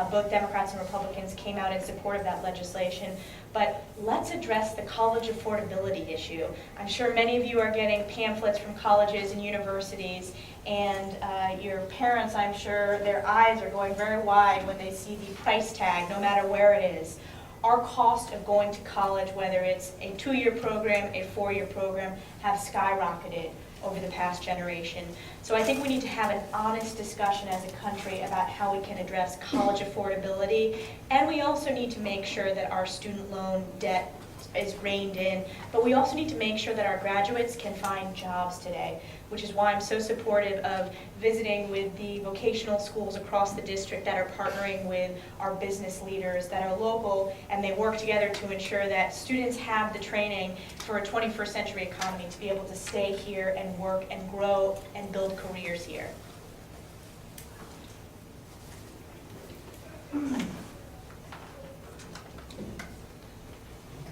Both Democrats and Republicans came out in support of that legislation. But let's address the college affordability issue. I'm sure many of you are getting pamphlets from colleges and universities, and your parents, I'm sure, their eyes are going very wide when they see the price tag, no matter where it is. Our cost of going to college, whether it's a 2-year program, a 4-year program, have skyrocketed over the past generation. So I think we need to have an honest discussion as a country about how we can address college affordability, and we also need to make sure that our student loan debt is reined in, but we also need to make sure that our graduates can find jobs today, which is why I'm so supportive of visiting with the vocational schools across the district that are partnering with our business leaders that are local, and they work together to ensure that students have the training for a 21st century economy to be able to stay here and work and grow and build careers here.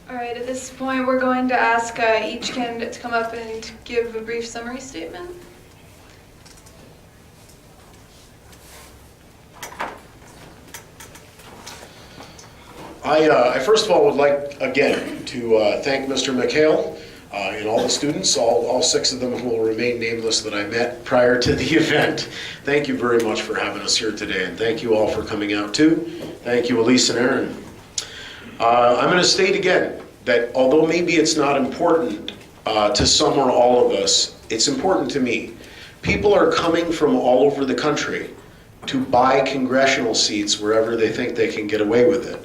All right, at this point, we're going to ask each candidate to come up and give a brief summary statement. I first of all would like, again, to thank Mr. McHale and all the students, all 6 of them who will remain nameless that I met prior to the event. Thank you very much for having us here today, and thank you all for coming out too. Thank you, Elise and Aaron. I'm going to state again that although maybe it's not important to some or all of us, it's important to me. People are coming from all over the country to buy congressional seats wherever they think they can get away with it.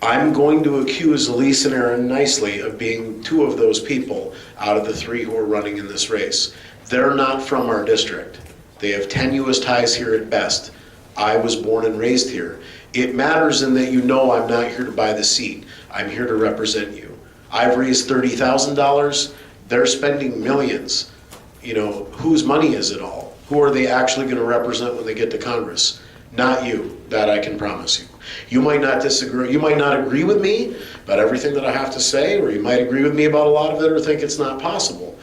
I'm going to accuse Elise and Aaron nicely of being 2 of those people out of the 3 who are running in this race. They're not from our district. They have tenuous ties here at best. I was born and raised here. It matters in that you know I'm not here to buy the seat. I'm here to represent you. I've raised $30,000. They're spending millions. You know, whose money is it all? Who are they actually going to represent when they get to Congress? Not you, that I can promise you. You might not disagree, you might not agree with me about everything that I have to say, or you might agree with me about a lot of it or think it's not possible.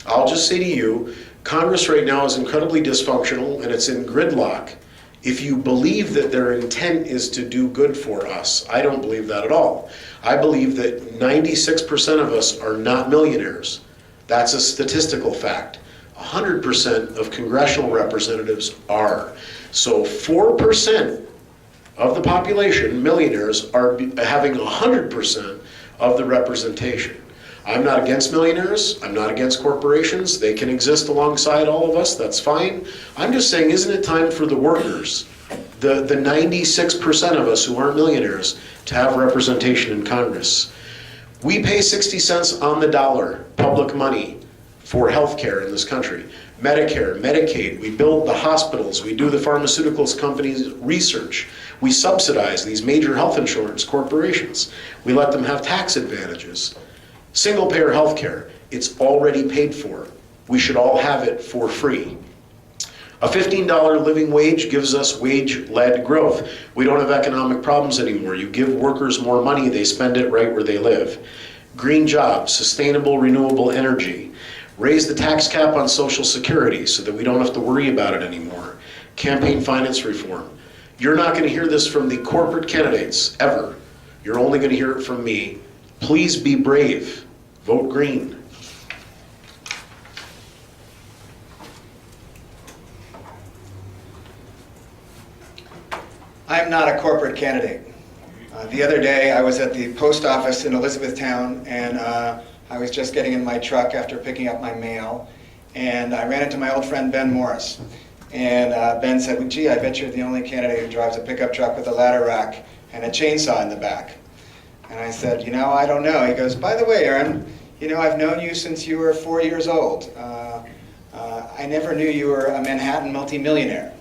I'll just say to you, Congress right now is incredibly dysfunctional and it's in gridlock. If you believe that their intent is to do good for us, I don't believe that at all. I believe that 96% of us are not millionaires. That's a statistical fact. 100% of congressional representatives are. So 4% of the population, millionaires, are having 100% of the representation. I'm not against millionaires. I'm not against corporations. They can exist alongside all of us. That's fine. I'm just saying, isn't it time for the workers, the 96% of us who aren't millionaires, to have representation in Congress? We pay 60 cents on the dollar public money for health care in this country. Medicare, Medicaid, we build the hospitals, we do the pharmaceuticals companies' research. We subsidize these major health insurance corporations. We let them have tax advantages. Single payer health care, it's already paid for. We should all have it for free. A $15 living wage gives us wage-led growth. We don't have economic problems anymore. You give workers more money, they spend it right where they live. Green jobs, sustainable renewable energy. Raise the tax cap on Social Security so that we don't have to worry about it anymore. Campaign finance reform. You're not going to hear this from the corporate candidates, ever. You're only going to hear it from me. Please be brave. Vote green. I'm not a corporate candidate. The other day I was at the post office in Elizabethtown, and I was just getting in my truck after picking up my mail, and I ran into my old friend Ben Morris. And Ben said, well, gee, I bet you're the only candidate who drives a pickup truck with a ladder rack and a chainsaw in the back. And I said, you know, I don't know. He goes, by the way, Aaron, you know, I've known you since you were 4 years old. I never knew you were a Manhattan multimillionaire.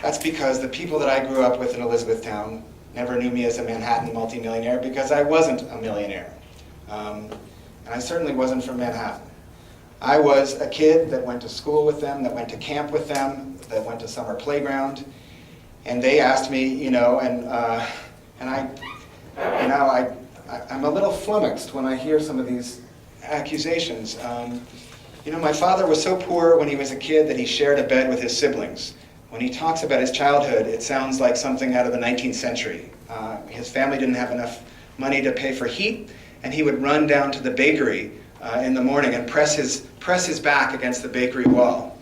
That's because the people that I grew up with in Elizabethtown never knew me as a Manhattan multimillionaire because I wasn't a millionaire. And I certainly wasn't from Manhattan. I was a kid that went to school with them, that went to camp with them, that went to summer playground, and they asked me, you know, I'm a little flummoxed when I hear some of these accusations. You know, my father was so poor when he was a kid that he shared a bed with his siblings. When he talks about his childhood, it sounds like something out of the 19th century. His family didn't have enough money to pay for heat, and he would run down to the bakery in the morning and press his back against the bakery wall.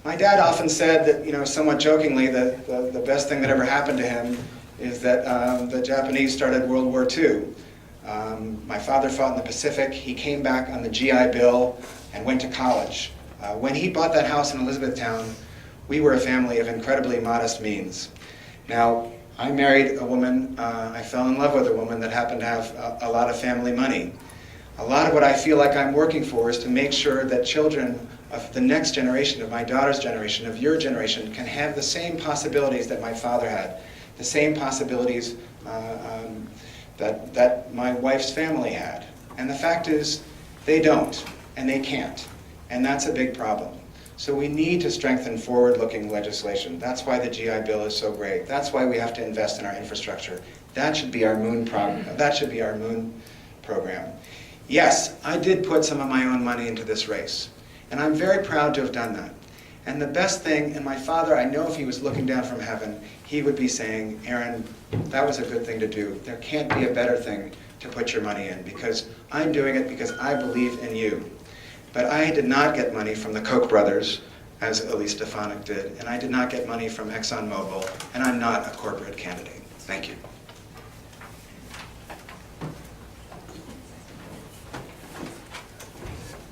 My dad often said that, you know, somewhat jokingly, that the best thing that ever happened to him is that the Japanese started World War II. My father fought in the Pacific. He came back on the GI Bill and went to college. When he bought that house in Elizabethtown, we were a family of incredibly modest means. Now, I married a woman, I fell in love with a woman that happened to have a lot of family money. A lot of what I feel like I'm working for is to make sure that children of the next generation, of my daughter's generation, of your generation, can have the same possibilities that my father had, the same possibilities that my wife's family had. And the fact is, they don't, and they can't. And that's a big problem. So we need to strengthen forward-looking legislation. That's why the GI Bill is so great. That's why we have to invest in our infrastructure. That should be our moon program. That should be our moon program. Yes, I did put some of my own money into this race, and I'm very proud to have done that. And the best thing, and my father, I know if he was looking down from heaven, he would be saying, Aaron, that was a good thing to do. There can't be a better thing to put your money in, because I'm doing it because I believe in you. But I did not get money from the Koch brothers, as Elise Stefanik did, and I did not get money from ExxonMobil, and I'm not a corporate candidate. Thank you.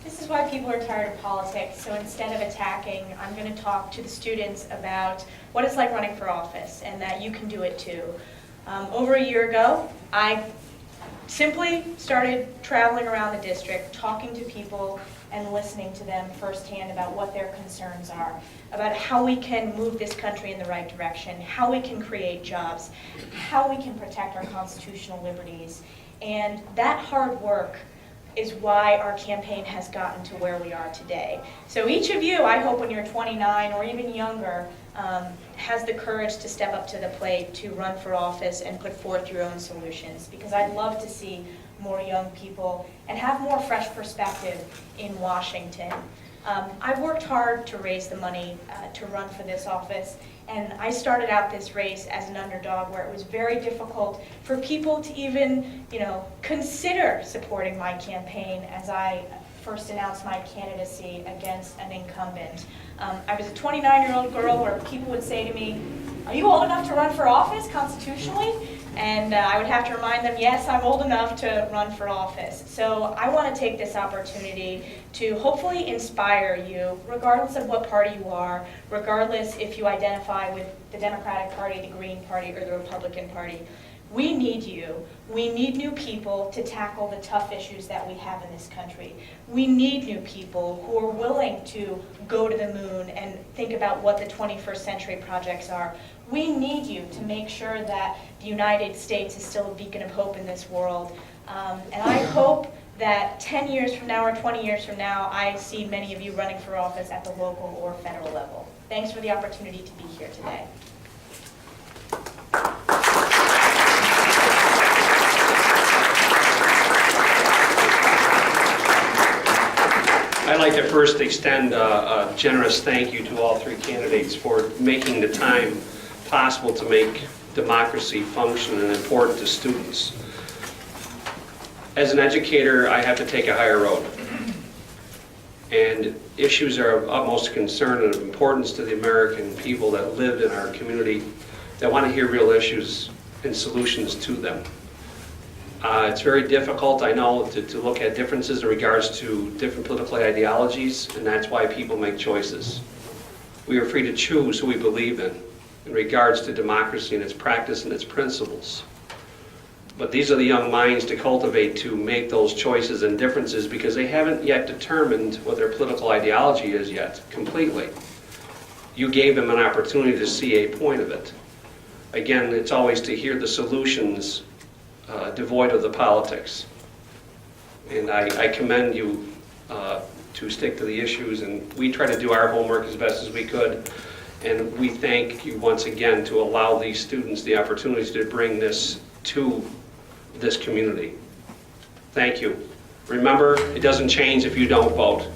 This is why people are tired of politics, so instead of attacking, I'm going to talk to the students about what it's like running for office, and that you can do it too. Over a year ago, I simply started traveling around the district, talking to people and listening to them firsthand about what their concerns are, about how we can move this country in the right direction, how we can create jobs, how we can protect our constitutional liberties. And that hard work is why our campaign has gotten to where we are today. So each of you, I hope when you're 29 or even younger, has the courage to step up to the plate, to run for office and put forth your own solutions, because I'd love to see more young people and have more fresh perspective in Washington. I've worked hard to raise the money to run for this office, and I started out this race as an underdog where it was very difficult for people to even, consider supporting my campaign as I first announced my candidacy against an incumbent. I was a 29-year-old girl where people would say to me, "Are you old enough to run for office constitutionally?" And I would have to remind them, yes, I'm old enough to run for office. So I want to take this opportunity to hopefully inspire you, regardless of what party you are, regardless if you identify with the Democratic Party, the Green Party, or the Republican Party. We need you. We need new people to tackle the tough issues that we have in this country. We need new people who are willing to go to the moon and think about what the 21st century projects are. We need you to make sure that the United States is still a beacon of hope in this world. And I hope that 10 years from now or 20 years from now, I see many of you running for office at the local or federal level. Thanks for the opportunity to be here today. I'd like to first extend a generous thank you to all three candidates for making the time possible to make democracy function and important to students. As an educator, I have to take a higher road. And issues are of utmost concern and of importance to the American people that live in our community that want to hear real issues and solutions to them. It's very difficult, I know, to look at differences in regards to different political ideologies, and that's why people make choices. We are free to choose who we believe in regards to democracy and its practice and its principles. But these are the young minds to cultivate to make those choices and differences because they haven't yet determined what their political ideology is yet, completely. You gave them an opportunity to see a point of it. Again, it's always to hear the solutions devoid of the politics. And I commend you to stick to the issues, and we try to do our homework as best as we could. And we thank you once again to allow these students the opportunities to bring this to this community. Thank you. Remember, it doesn't change if you don't vote.